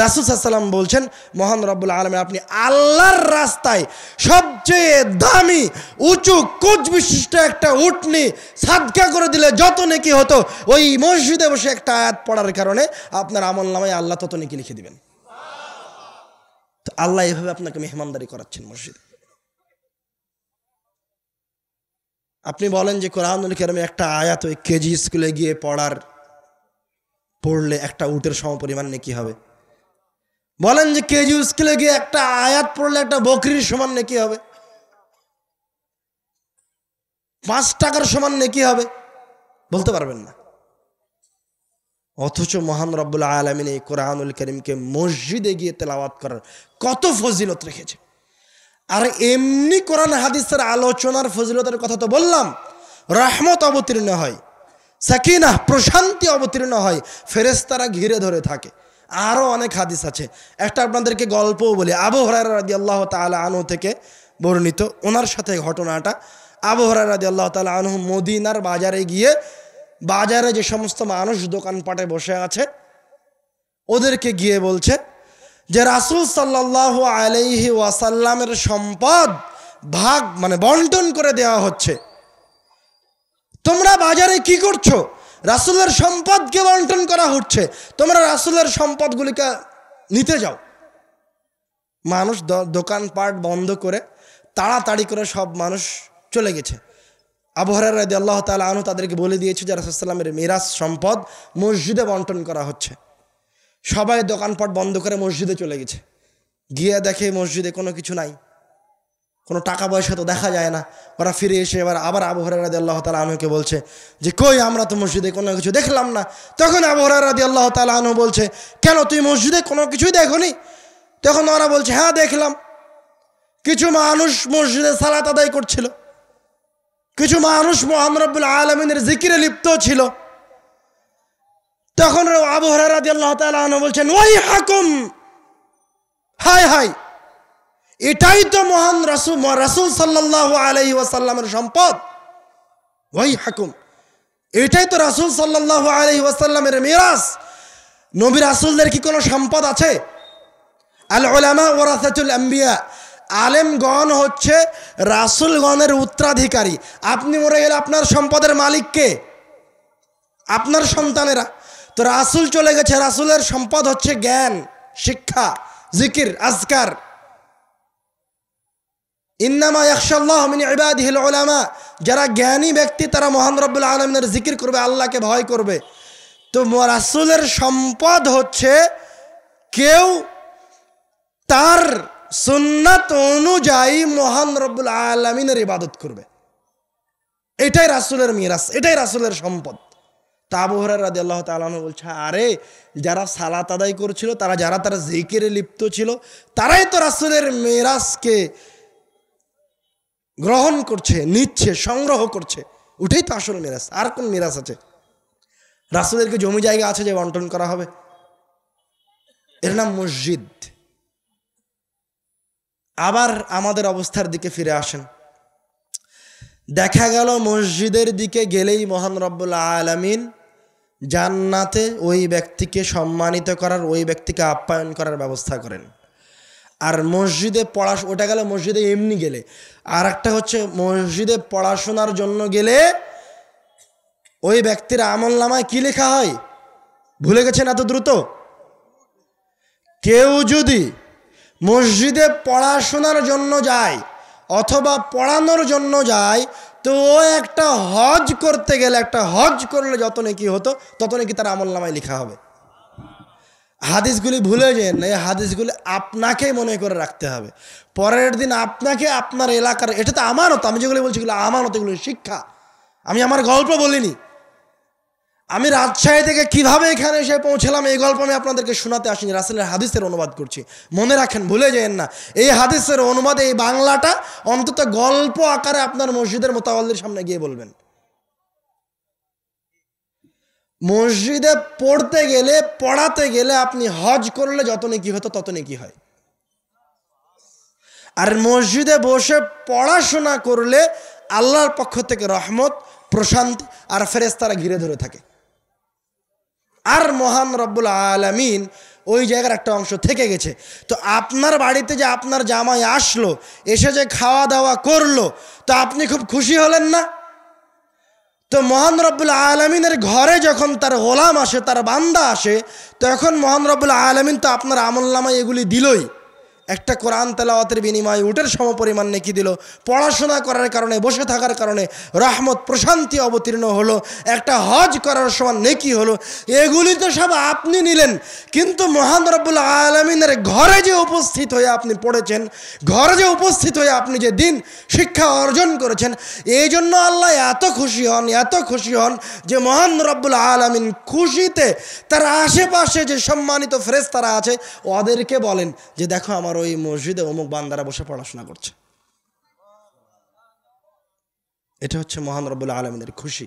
রাসূল সাল্লাল্লাহু আলাইহি ওয়াসাল্লাম বলছেন মহান রব্বুল আলামিন আপনি আল্লাহর রাস্তায় সবচেয়ে দামি উঁচু কোচ বিশিষ্ট একটা উটনি সাদকা করে দিলে যত নেকি হতো, ওই মসজিদে বসে একটা আয়াত পড়ার কারণে আপনার আমলনামায় আল্লাহ তত নেকি লিখে দিবেন। তো আল্লাহ এভাবে আপনাকে মেহমানদারি করাচ্ছেন মসজিদে। আপনি বলেন যে কোরআনুল কারীমে একটা আয়াত ওই কেজি স্কুলে গিয়ে পড়লে একটা উটের সমপরিমাণ নেকি হবে? বলেন যে কেজি স্কুলে গিয়ে একটা আয়াত পড়লে একটা বকরির সমান নেকি হবে? 5 টাকার সমান নেকি হবে? বলতে পারবেন না। অথচ মহান রব্বুল আলামিন এই কোরআনুল কারীমকে মসজিদে গিয়ে তেলাওয়াত করার কত ফজিলত রেখেছে। আর এমনি কোরআন হাদিসের আলোচনার ফজিলতের কথা তো বললাম, রহমত অবতীর্ণ হয়, সাকিনাহ প্রশান্তি অবতীর্ণ হয়, ফেরেশতারা ঘিরে ধরে থাকে। আরও অনেক হাদিস আছে, একটা আপনাদেরকে গল্পও বলি। আবু হুরায়রা রাদিয়াল্লাহু তাআলা আনহু থেকে বর্ণিত, ওনার সাথে ঘটনাটা। আবু হুরায়রা রাদিয়াল্লাহু তাআলা আনহু মদিনার বাজারে গিয়ে, বাজারে যে সমস্ত মানুষ দোকানপাটে বসে আছে ওদেরকে গিয়ে বলছে যে রাসূল সাল্লাল্লাহু আলাইহি ওয়াসাল্লামের সম্পদ ভাগ মানে বন্টন করে দেওয়া হচ্ছে, তোমরা বাজারে কি করছো? রাসূলের সম্পদকে বন্টন করা হচ্ছে, তোমরা রাসূলের সম্পদগুলিকে নিতে যাও। মানুষ দোকানপাট বন্ধ করে তাড়াতাড়ি করে সব মানুষ চলে গেছে। আবু হুরায়রা রাদিয়াল্লাহু তাআলা আনহু তাদেরকে বলে দিয়েছে যে রাসূল সাল্লাল্লাহু আলাইহি ওয়াসাল্লামের মিরাস সম্পদ মসজিদে বন্টন করা হচ্ছে। সবাই দোকানপাট বন্ধ করে মসজিদে চলে গেছে। গিয়ে দেখে মসজিদে কোনো কিছু নাই, কোনো টাকা পয়সা তো দেখা যায় না। ওরা ফিরে এসে আবার আবু হুরায়রা রাদিয়াল্লাহু তাআলা আনহুকে বলছে যে কই, আমরা তো মসজিদে কোনো কিছু দেখলাম না। তখন আবু হুরায়রা রাদিয়াল্লাহু তাআলা আনহু বলছে, কেন তুই মসজিদে কোনো কিছুই দেখোনি? তখন ওরা বলছে, হ্যাঁ দেখলাম, কিছু মানুষ মসজিদে সালাত আদায় করছিল, কিছু মানুষ মহান রব্বুল আলামিনের জিকিরে লিপ্ত ছিল। তখন আবু হুরায়রা রাদিয়াল্লাহু তাআলা আনহু বলছেন, ওয়াইহাকুম, হায় হায়, এটাই তো মহান রাসূল সাল্লাল্লাহু আলাইহি ওয়াসাল্লামের সম্পদ। ওয়াইহাকুম, এটাই তো রাসূল সাল্লাল্লাহু আলাইহি ওয়াসাল্লামের মিরাস। নবী রাসূলদের কি কোনো সম্পদ আছে? আল উলামা ওয়ারাসাতুল আম্বিয়া, আলেমগণ হচ্ছে রাসূলগণের উত্তরাধিকারী। আপনি মরে গেলে আপনার সম্পদের মালিক কে? আপনার সন্তানেরা। তো রাসূল চলে গেছে, রাসূলের সম্পদ হচ্ছে জ্ঞান, শিক্ষা, জিকির, আজকার। ইন্নামা ইয়াখশাল্লাহু মিন ইবাদিহিল উলামা, যারা জ্ঞানী ব্যক্তি তারা মহান রব্বুল আলামিনের জিকির করবে, আল্লাহকে ভয় করবে। তো রাসূলের সম্পদ হচ্ছে কেউ তার সুন্নাত অনুযায়ী মহান রব্বুল আলামিনের ইবাদত করবে। এটাই রাসূলের মিরাস, এটাই রাসূলের সম্পদ। তা আবু হুরায়রা রাদিয়াল্লাহু তাআলা আনহু বলছে, আরে যারা সালাত আদায় করেছিল, তারা জিকিরে লিপ্ত ছিল, তারাই তো রাসূলের মিরাসকে গ্রহণ করছে, নিচ্ছে, সংগ্রহ করছে। ওটাই তো আসল মিরাস। আর কোন মিরাস আছে? রাসূলের কি জমি জায়গা আছে যে বন্টন করা হবে? এর নাম মসজিদ। আবার আমাদের অবস্থার দিকে ফিরে আসেন। দেখা গেল মসজিদের দিকে গেলেই মহান রব্বুল আলামিন জান্নাতে ওই ব্যক্তিকে সম্মানিত করার, ওই ব্যক্তিকে আপ্যায়ন করার ব্যবস্থা করেন। আর মসজিদে ওটা গেল মসজিদে এমনি গেলে। আর একটা হচ্ছে মসজিদে পড়াশোনার জন্য গেলে ওই ব্যক্তির আমলনামায় কি লেখা হয় ভুলে গেছেন এত দ্রুত? কেউ যদি মসজিদে পড়াশোনার জন্য যায় অথবা পড়ানোর জন্য যায়, তো ও একটা হজ করতে গেলে, একটা হজ করলে যত নেকি হতো তত নেকি তার আমলনামায় লেখা হবে। হাদিসগুলি ভুলে যেন, এই হাদিসগুলি আপনাকেই মনে করে রাখতে হবে। পরের দিন আপনাকে আপনার এলাকার, এটা তো আমানত, আমি যেগুলো বলছি এগুলো আমানত, এগুলো শিক্ষা। আমি আমার গল্প বলিনি। আমি রাজশাহী থেকে কিভাবে এখানে এসে পৌঁছলাম এই গল্প আমি আপনাদেরকে শোনাতে আসিনি, রাসূলের হাদিসের অনুবাদ করছি। মনে রাখেন, ভুলে যেন না। এই হাদিসের অনুবাদ, এই বাংলাটা অন্তত গল্প আকারে আপনার মসজিদের মোতাওয়াল্লির সামনে গিয়ে বলবেন। মসজিদে পড়তে গেলে, পড়াতে গেলে আপনি হজ করলে যত নেকি হতো তত নেকি হয়। আর মসজিদে বসে পড়াশোনা করলে আল্লাহর পক্ষ থেকে রহমত, প্রশান্তি আর ফেরেশতারা ঘিরে ধরে থাকে। আর মহান রব্বুল আলামিন ওই জায়গার একটা অংশ থেকে গেছে। তো আপনার বাড়িতে যে আপনার জামাই আসলো, এসে যে খাওয়া দাওয়া করলো, তো আপনি খুব খুশি হলেন না? তো মহান রব্বুল আলামিনের ঘরে যখন তার গোলাম আসে, তার বান্দা আসে, তখন মহান রব্বুল আলামিন তো আপনার আমলনামায় এগুলি দিলই। একটা কোরআন তেলাওয়াতের বিনিময়ে উটের সমপরিমাণ নেকি দিল, পড়াশোনা করার কারণে, বসে থাকার কারণে রহমত, প্রশান্তি অবতীর্ণ হলো, একটা হজ করার সমান নেকি হলো। এগুলি তো সব আপনি নিলেন, কিন্তু মহান রব্বুল আলামিনের ঘরে যে উপস্থিত হয়ে আপনি পড়েছেন, ঘরে যে উপস্থিত হয়ে আপনি যে দিন শিক্ষা অর্জন করেছেন, এই জন্য আল্লাহ এত খুশি হন, এত খুশি হন যে মহান রব্বুল আলামিন খুশিতে তার আশেপাশে যে সম্মানিত ফেরেশতারা আছে ওদেরকে বলেন যে দেখো আমার ওই মসজিদে অমুক বান্দারা বসে পড়াশোনা করছে। এটা হচ্ছে মহান রব্বুল আলামিনের খুশি।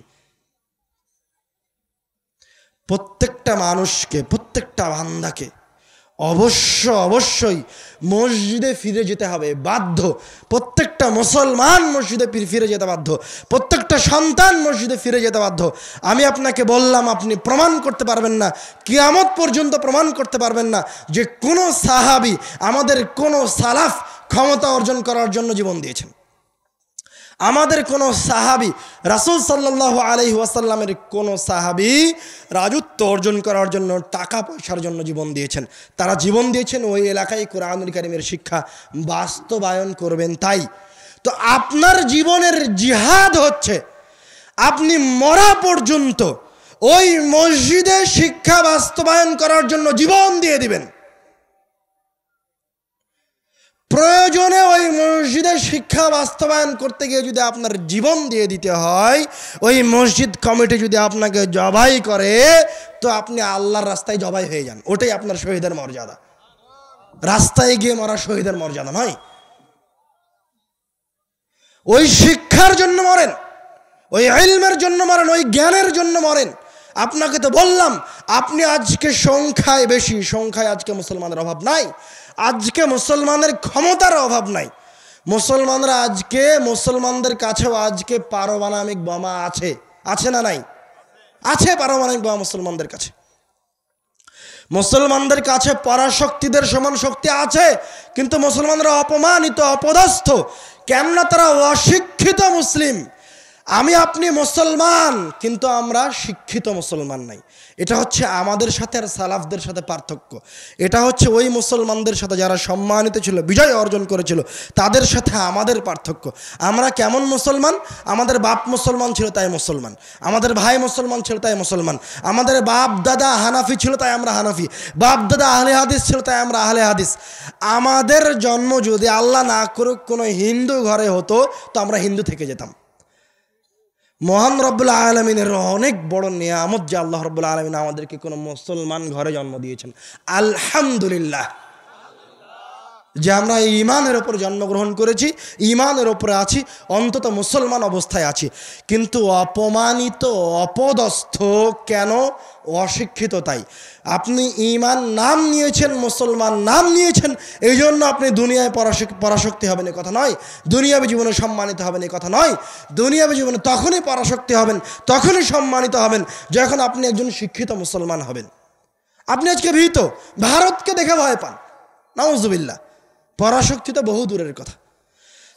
প্রত্যেকটা মানুষকে, প্রত্যেকটা বান্দাকে অবশ্যই মসজিদে ফিরে যেতে হবে, বাধ্য। প্রত্যেকটা মুসলমান মসজিদে ফিরে যেতে বাধ্য, প্রত্যেকটা সন্তান মসজিদে ফিরে যেতে বাধ্য। আমি আপনাকে বললাম, আপনি প্রমাণ করতে পারবেন না, কিয়ামত পর্যন্ত প্রমাণ করতে পারবেন না যে কোনো সাহাবী, আমাদের কোনো সালাফ ক্ষমতা অর্জন করার জন্য জীবন দিয়েছেন। আমাদের কোনো সাহাবী, রাসূল সাল্লাল্লাহু আলাইহি ওয়াসাল্লামের কোনো সাহাবী রাজত্ব অর্জন করার জন্য, টাকা পয়সার জন্য জীবন দিয়েছেন। তারা জীবন দিয়েছেন ওই এলাকায় কোরআনুল কারীমের শিক্ষা বাস্তবায়ন করবেন। তাই তো আপনার জীবনের জিহাদ হচ্ছে আপনি মরা পর্যন্ত ওই মসজিদে শিক্ষা বাস্তবায়ন করার জন্য জীবন দিয়ে দিবেন। প্রয়োজনে ওই মসজিদে শিক্ষা বাস্তবায়ন করতে গিয়ে যদি আপনার জীবন দিয়ে দিতে হয়, ওই মসজিদ কমিটি যদি আপনাকে জবাই করে, তো আপনি আল্লাহর রাস্তায় জবাই হয়ে যান। ওটাই আপনার শহীদের মর্যাদা। রাস্তায় গিয়ে মরা শহীদের মর্যাদা নয়। ওই শিক্ষার জন্য মরেন, ওই ইলমের জন্য মরেন, ওই জ্ঞানের জন্য মরেন। আপনাকে তো বললাম, আপনি আজকে সংখ্যায় বেশি, সংখ্যায় আজকে মুসলমানের অভাব নাই, আজকে মুসলমানের ক্ষমতার অভাব নাই। মুসলমানরা আজকে, মুসলমানদের কাছেও আজকে পারমাণবিক বোমা আছে, আছে না নাই? আছে পারমাণবিক বোমা মুসলমানদের কাছে। মুসলমানদের কাছে পরাশক্তিদের সমান শক্তি আছে, কিন্তু মুসলমানরা অপমানিত, অপদস্থ। কেননা তারা অশিক্ষিত মুসলিম। আমি আপনি মুসলমান, কিন্তু আমরা শিক্ষিত মুসলমান নাই। এটা হচ্ছে আমাদের সাথে আর সালাফদের সাথে পার্থক্য। এটা হচ্ছে ওই মুসলমানদের সাথে যারা সম্মানিত ছিল, বিজয় অর্জন করেছিল, তাদের সাথে আমাদের পার্থক্য। আমরা কেমন মুসলমান? আমাদের বাপ মুসলমান ছিল তাই মুসলমান, আমাদের ভাই মুসলমান ছিল তাই মুসলমান, আমাদের বাপ দাদা হানাফি ছিল তাই আমরা হানাফি, বাপ দাদা আহলে হাদিস ছিল তাই আমরা আহলে হাদিস। আমাদের জন্ম যদি আল্লাহ না করুক কোনো হিন্দু ঘরে হতো, তো আমরা হিন্দু থেকে যেতাম। মহান রব্বুল আলামিনের অনেক বড় নিয়ামত যে আল্লাহ রব্বুল আলামিন আমাদেরকে কোনো মুসলমান ঘরে জন্ম দিয়েছেন। আলহামদুলিল্লাহ যে আমরা ঈমানের ওপর জন্মগ্রহণ করেছি, ঈমানের ওপরে আছি, অন্তত মুসলমান অবস্থায় আছি। কিন্তু অপমানিত, অপদস্থ কেন? অশিক্ষিত তাই। আপনি ঈমান নাম নিয়েছেন, মুসলমান নাম নিয়েছেন, এই জন্য আপনি দুনিয়ায় পরাশক্তি হবেন এ কথা নয়, দুনিয়াবী জীবনে সম্মানিত হবেন এ কথা নয়। দুনিয়াবী জীবনে তখনই পরাশক্তি হবেন, তখনই সম্মানিত হবেন যখন আপনি একজন শিক্ষিত মুসলমান হবেন। আপনি আজকে ভীত, ভারতকে দেখে ভয় পান, নাউজুবিল্লাহ। পরাশক্তি তো বহু দূরের কথা।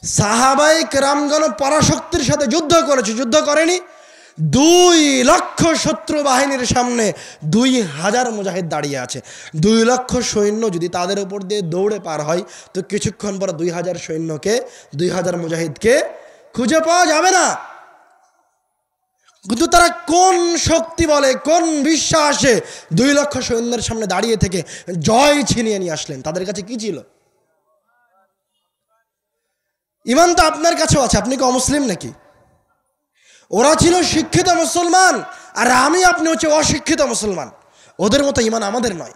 সাহাবায়ে কেরামগণ পরাশক্তির সাথে যুদ্ধ করেছে, যুদ্ধ করেনি? 2 লক্ষ শত্রু বাহিনীর সামনে 2000 মুজাহিদ দাঁড়িয়ে আছে। 2 লক্ষ সৈন্য যদি তাদের উপর দিয়ে দৌড়ে পার হয়, তো কিছুক্ষণ পর 2000 সৈন্যকে, 2000 মুজাহিদকে খুঁজে পাওয়া যাবে না। কিন্তু তারা কোন শক্তি বলে, কোন বিশ্বাসে 2 লক্ষ সৈন্যের সামনে দাঁড়িয়ে থেকে জয় ছিনিয়ে নিয়ে আসলেন? তাদের কাছে কি ছিল? ঈমান তো আপনার কাছেও আছে, আপনি কি অমুসলিম নাকি? ওরা ছিল শিক্ষিত মুসলমান, আর আমি আপনি হচ্ছে অশিক্ষিত মুসলমান। ওদের মতো ঈমান আমাদের নয়।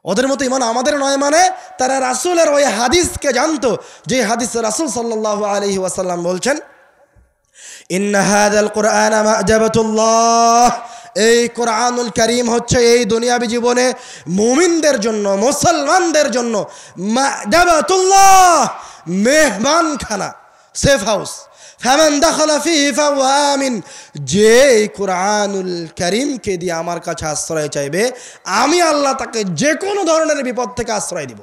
ওদের মতো ঈমান আমাদের নয় মানে তারা রাসূলের ওই হাদিসকে জানতো, যে হাদিসে রাসূল সাল্লাল্লাহু আলাইহি ওয়াসাল্লাম বলছেন, ইন্না হাযাল কুরআনা মা'জাবাতুল্লাহ, এই কোরআনুল কারীম হচ্ছে এই দুনিয়াবী জীবনে মুমিনদের জন্য, মুসলমানদের জন্য মা'জাবাতুল্লাহ, মেহমানখানা, সেফ হাউস। ফামান দাখালা ফিহি ফাহুয়া আমিন, যে কোরআনুল কারীমকে দিয়ে আমার কাছে আশ্রয় চাইবে, আমি আল্লাহ তাকে যে কোনো ধরনের বিপদ থেকে আশ্রয় দিব।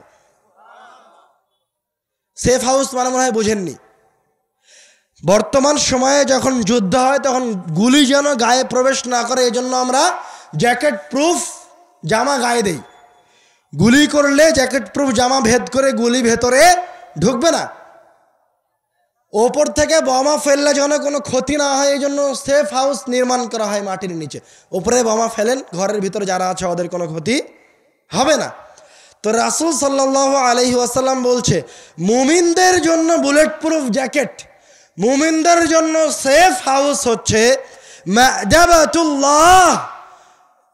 সেফ হাউস মানে মনে হয় বুঝেননি। বর্তমান সময়ে যখন যুদ্ধ হয় তখন গুলি যেন গায়ে প্রবেশ না করে, এই জন্য আমরা জ্যাকেট প্রুফ জামা গায়ে দেই। গুলি করলে জ্যাকেট প্রুফ জামা ভেদ করে গুলি ভেতরে ঢুকবে না। ওপর থেকে বোমা ফেললে যেন কোনো ক্ষতি না হয়, এই জন্য সেফ হাউস নির্মাণ করা হয় মাটির নিচে। ওপরে বোমা ফেলেন, ঘরের ভিতরে যারা আছে ওদের কোনো ক্ষতি হবে না। তো রাসূল সাল্লাল্লাহু আলাইহি ওয়াসাল্লাম বলছে, মুমিনদের জন্য বুলেট প্রুফ জ্যাকেট, মুমিনদের জন্য সেফ হাউস হচ্ছে মা'জাবাতুল্লাহ।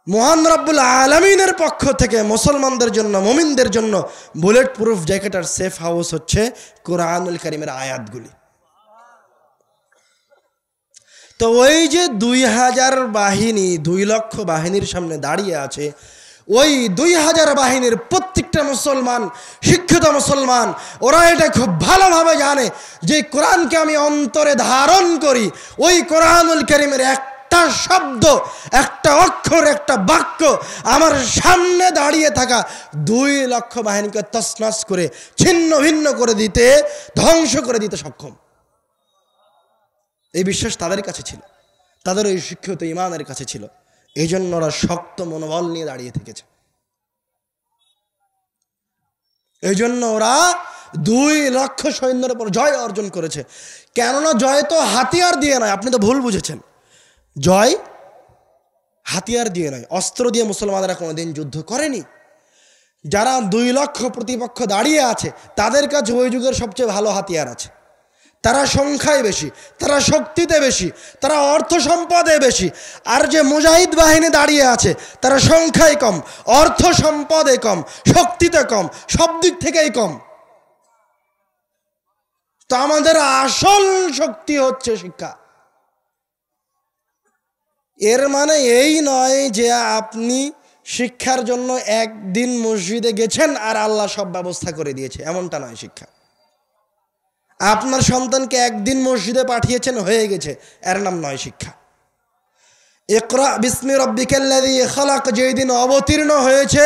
মহান রব্বুল আলামিনের পক্ষ থেকে মুসলমানদের জন্য, মুমিনদের জন্য বুলেট প্রুফ জ্যাকেট আর সেফ হাউস হচ্ছে কোরআনুল কারীমের আয়াতগুলি। তো ওই যে 2000 বাহিনী, 2 লক্ষ বাহিনীর সামনে দাঁড়িয়ে আছে, ওই 2000 বাহিনীর প্রত্যেকটা মুসলমান, শিক্ষিত মুসলমান, ওরা এটা খুব ভালোভাবে জানে যে কোরআনকে আমি অন্তরে ধারণ করি। ওই কোরআনুল কারীমের একটা শব্দ, একটা অক্ষর, একটা বাক্য আমার সামনে দাঁড়িয়ে থাকা 2 লক্ষ বাহিনীকে তছনছ করে, ছিন্ন ভিন্ন করে দিতে, ধ্বংস করে দিতে সক্ষম। এই বিশ্বাস তাদের কাছে ছিল, তাদের ওই শিক্ষিত ঈমানের কাছে ছিল। এই জন্য ওরা শক্ত মনোবল নিয়ে দাঁড়িয়ে থেকেছে। এই জন্য ওরা 2 লক্ষ সৈন্যের উপর জয় অর্জন করেছে। কেননা জয় তো হাতিয়ার দিয়ে নয়, আপনি তো ভুল বুঝেছেন। জয় হাতিয়ার দিয়ে নয়, অস্ত্র দিয়ে মুসলমানরা কোনোদিন যুদ্ধ করেনি। যারা 2 লক্ষ প্রতিপক্ষ দাঁড়িয়ে আছে, তাদের কাছে ওই যুগের সবচেয়ে ভালো হাতিয়ার আছে। তারা সংখ্যায় বেশি, তারা শক্তিতে বেশি, তারা অর্থ সম্পদে বেশি। আর যে মুজাহিদ বাহিনী দাঁড়িয়ে আছে, তারা সংখ্যায় কম, অর্থ সম্পদে কম, শক্তিতে কম, সব দিক থেকেই কম। তো আমাদের আসল শক্তি হচ্ছে শিক্ষা। এর মানে এই নয় যে আপনি শিক্ষার জন্য একদিন মসজিদে গেছেন আর আল্লাহ সব ব্যবস্থা করে দিয়েছে, এমনটা নয় শিক্ষা। আপনার সন্তানকে একদিন মসজিদে পাঠিয়েছেন, হয়ে গেছে, এর নাম নয় শিক্ষা। ইকরা বিসমি রাব্বিকাল্লাযী খালাক যেই দিন অবতীর্ণ হয়েছে,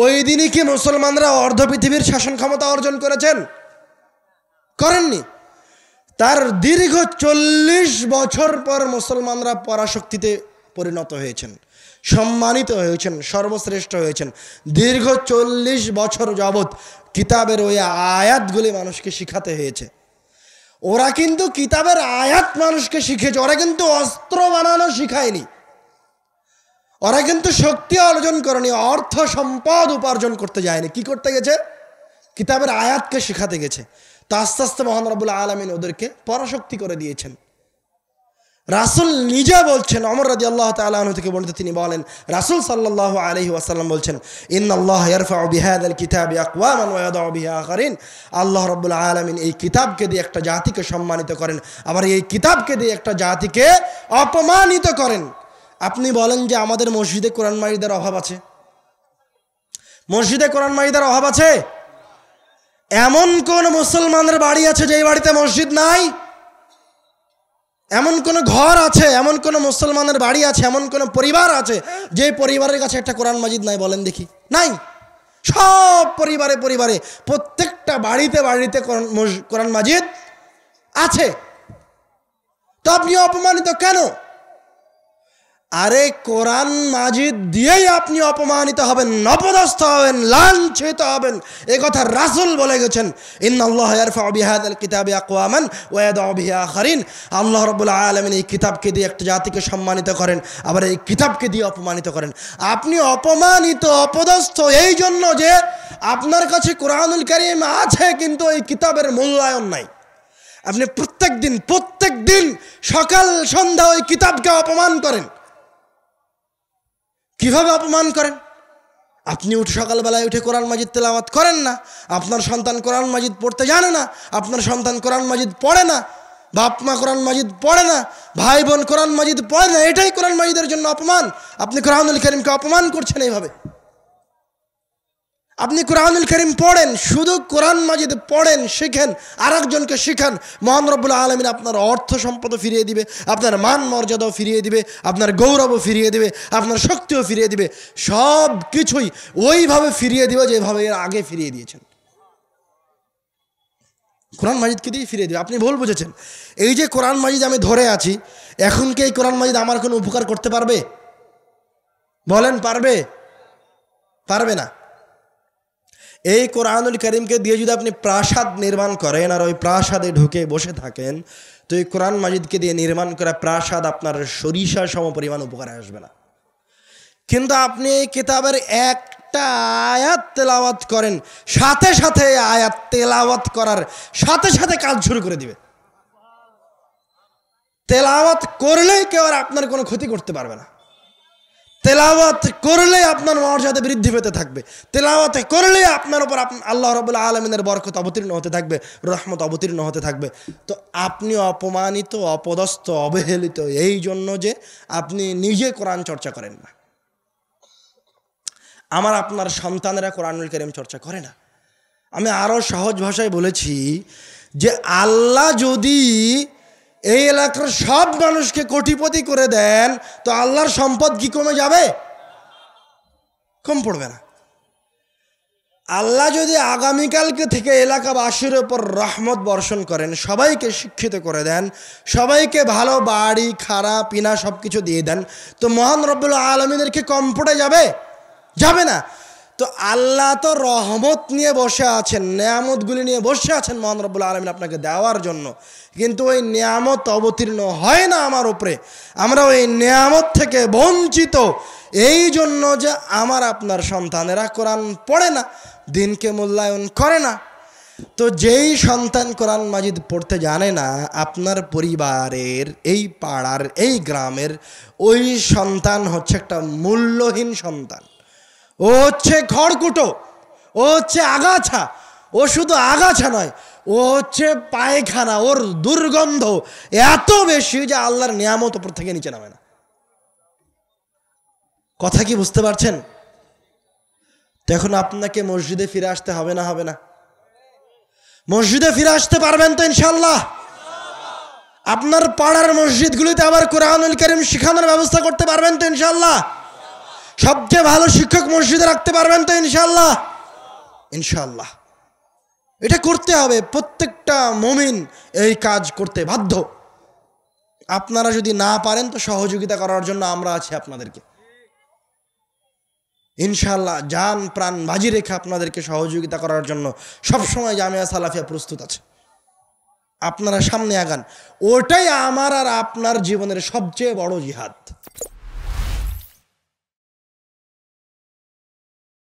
ওই দিনই কি মুসলমানরা অর্ধ পৃথিবীর শাসন ক্ষমতা অর্জন করেছেন? করেননি। তার দীর্ঘ 40 বছর পর মুসলমানরা পরাশক্তিতে পরিণত হয়েছেন, সম্মানিত হয়েছেন, সর্বশ্রেষ্ঠ হয়েছেন। দীর্ঘ 40 বছর যাবৎ কিতাবের ওই আয়াতগুলি মানুষকে শিখাতে হয়েছে। ওরা কিন্তু কিতাবের আয়াত মানুষকে শিখেছে, ওরা কিন্তু অস্ত্র বানানো শিখায়নি, ওরা কিন্তু শক্তি অর্জন করেনি, অর্থ সম্পদ উপার্জন করতে যায়নি। কি করতে গেছে? কিতাবের আয়াতকে শিখাতে গেছে। তো আস্তে আস্তে মহান রব্বুল আলামিন ওদেরকে পরাশক্তি করে দিয়েছেন। রাসূল নিজে বলছেন, ওমর রাদিয়াল্লাহু তাআলা আনহু থেকে বর্ণিত, তিনি বলেন, রাসূল সাল্লাল্লাহু আলাইহি ওয়াসাল্লাম বলছেন, ইন্নাল্লাহ ইয়ারফাউ বিহাযাল কিতাবি আকওয়ামান ওয়া ইয়াদাউ বিহি আখারিন। আল্লাহ রাব্বুল আলামিন এই কিতাবকে দিয়ে একটা জাতিকে সম্মানিত করেন, আবার এই কিতাবকে দিয়ে একটা জাতিকে অপমানিত করেন। আপনি বলেন যে আমাদের মসজিদে কোরআন মাজিদের অভাব আছে? মসজিদে কোরআন মাজিদের অভাব আছে? এমন কোন মুসলমানের বাড়ি আছে যে বাড়িতে মসজিদ নাই? এমন কোন ঘর আছে, এমন কোন মুসলমানের বাড়ি আছে, এমন কোন পরিবার আছে যে পরিবারের কাছে একটা কোরআন মাজিদ নাই? বলেন দেখি। নাই। সব পরিবারে পরিবারে, প্রত্যেকটা বাড়িতে বাড়িতে কোরআন মাজিদ আছে। তো আপনি অপমানিত কেন? আরে কোরআন মাজিদ দিয়েই আপনি অপমানিত হবেন, অপদস্থ হবেন, লাঞ্ছিত হবেন, এ কথা রাসূল বলে গেছেন। ইন্নাল্লাহ ইয়ারফাউ বিহাযাল কিতাবি আকওয়ামান ওয়া ইয়াদাউ বিহি আখারিন। আল্লাহ রাব্বুল আলামিন এই কিতাবকে দিয়ে একটা জাতিকে সম্মানিত করেন, আবার এই কিতাবকে দিয়ে অপমানিত করেন। আপনি অপমানিত, অপদস্থ এই জন্য যে আপনার কাছে কোরআনুল কারীম আছে কিন্তু এই কিতাবের মূল্যায়ন নাই। আপনি প্রত্যেক দিন সকাল সন্ধ্যা ওই কিতাবকে অপমান করেন। কিভাবে অপমান করেন? আপনি সকালবেলায় উঠে কোরআন মাজিদ তেলাওয়াত করেন না, আপনার সন্তান কোরআন মাজিদ পড়তে জানে না, আপনার সন্তান কোরআন মাজিদ পড়ে না, বাপ মা কোরআন মাজিদ পড়ে না, ভাই বোন কোরআন মাজিদ পড়ে না, এটাই কোরআন মাজিদের জন্য অপমান। আপনি কোরআনুল কারীমকে অপমান করছেন এইভাবে। আপনি কোরআনুল কারীম পড়েন, শুধু কোরআন মাজিদ পড়েন, শিখেন, আর একজনকে শিখান, মহান রব্বুল আলামিন আপনার অর্থ সম্পদও ফিরিয়ে দিবে, আপনার মান মর্যাদাও ফিরিয়ে দিবে, আপনার গৌরবও ফিরিয়ে দিবে, আপনার শক্তিও ফিরিয়ে দিবে, সব কিছুই ওইভাবে ফিরিয়ে দিবে যেভাবে এর আগে ফিরিয়ে দিয়েছেন। কোরআন মাজিদকে দিয়ে ফিরিয়ে দিবে। আপনি ভুল বুঝেছেন। এই যে কোরআন মাজিদ আমি ধরে আছি, এখন কি এই কোরআন মাজিদ আমার কোনো উপকার করতে পারবে? বলেন, পারবে? পারবে না। এই কোরআনুল কারীমকে দিয়ে যদি আপনি প্রাসাদ নির্মাণ করেন আর ওই প্রাসাদে ঢুকে বসে থাকেন, তো এই কোরআন মাজিদকে দিয়ে নির্মাণ করা প্রাসাদ আপনার সরিষা সম পরিমাণ উপকারে আসবে না। কিন্তু আপনি এই কিতাবের একটা আয়াত তেলাওয়াত করেন, সাথে সাথে আয়াত তেলাওয়াত করার সাথে সাথে কাজ শুরু করে দিবে। তেলাওয়াত করলেই কেউ আর আপনার কোনো ক্ষতি করতে পারবে না। তেলাওয়াত করলে আপনার মর্যাদা বৃদ্ধি পেতে থাকবে, তেলাওয়াত করলে আপনার উপর আল্লাহ রাব্বুল আলামিনের বরকত অবতীর্ণ হতে থাকবে, রহমত অবতীর্ণ হতে থাকবে। তো আপনি অপমানিত, অপদস্থ, অবহেলিত এই জন্য যে আপনি নিজে কোরআন চর্চা করেন না। আমার আপনার সন্তানেরা কোরআনুল কারীম চর্চা করে না। আমি আরও সহজ ভাষায় বলেছি যে আল্লাহ যদি এই এলাকার সব মানুষকে কোটিপতি করে দেন, তো আল্লাহর সম্পদ কি কমে যাবে? কম পড়বে না। আল্লাহ যদি আগামীকালকে থেকে এলাকাবাসীর ওপর রহমত বর্ষণ করেন, সবাইকে শিক্ষিত করে দেন, সবাইকে ভালো বাড়ি, খানা পিনা সব কিছু দিয়ে দেন, তো মহান রব্বুল আলামিনের কি কম পড়ে যাবে? যাবে না। তো আল্লাহ তো রহমত নিয়ে বসে আছেন, নেয়ামতগুলি নিয়ে বসে আছেন মহান রব্বুল আলামিন আপনাকে দেওয়ার জন্য, কিন্তু ওই নেয়ামত অবতীর্ণ হয় না আমার উপরে। আমরা ওই নেয়ামত থেকে বঞ্চিত এই জন্য যে আমার আপনার সন্তানেরা কোরআন পড়ে না, দিনকে মূল্যায়ন করে না। তো যেই সন্তান কোরআন মাজিদ পড়তে জানে না, আপনার পরিবারের, এই পাড়ার, এই গ্রামের ওই সন্তান হচ্ছে একটা মূল্যহীন সন্তান। ও হচ্ছে খড়কুটো, ও হচ্ছে আগাছা, ও শুধু আগাছা নয়, ও হচ্ছে পায়খানা। ওর দুর্গন্ধ এত বেশি যে আল্লাহর নিয়ামত উপর থেকে নিচে নামে না। কথা কি বুঝতে পারছেন? তো এখন আপনাকে মসজিদে ফিরে আসতে হবে না? হবে না? মসজিদে ফিরে আসতে পারবেন তো ইনশাল্লাহ? আপনার পাড়ার মসজিদগুলিতে আবার কোরআনুল কারীম শিখানোর ব্যবস্থা করতে পারবেন তো ইনশাল্লাহ? সবচেয়ে ভালো শিক্ষক মসজিদে রাখতে পারবেন তো ইনশাল্লাহ? ইনশাল্লাহ। এটা করতে হবে, প্রত্যেকটা মুমিন এই কাজ করতে বাধ্য। আপনারা যদি না পারেন তো সহযোগিতা করার জন্য আমরা আছি আপনাদেরকে, ইনশাআল্লাহ জান প্রাণ বাজি রেখে আপনাদেরকে সহযোগিতা করার জন্য সবসময় জামিয়া সালাফিয়া প্রস্তুত আছে। আপনারা সামনে আগান, ওটাই আমার আর আপনার জীবনের সবচেয়ে বড় জিহাদ।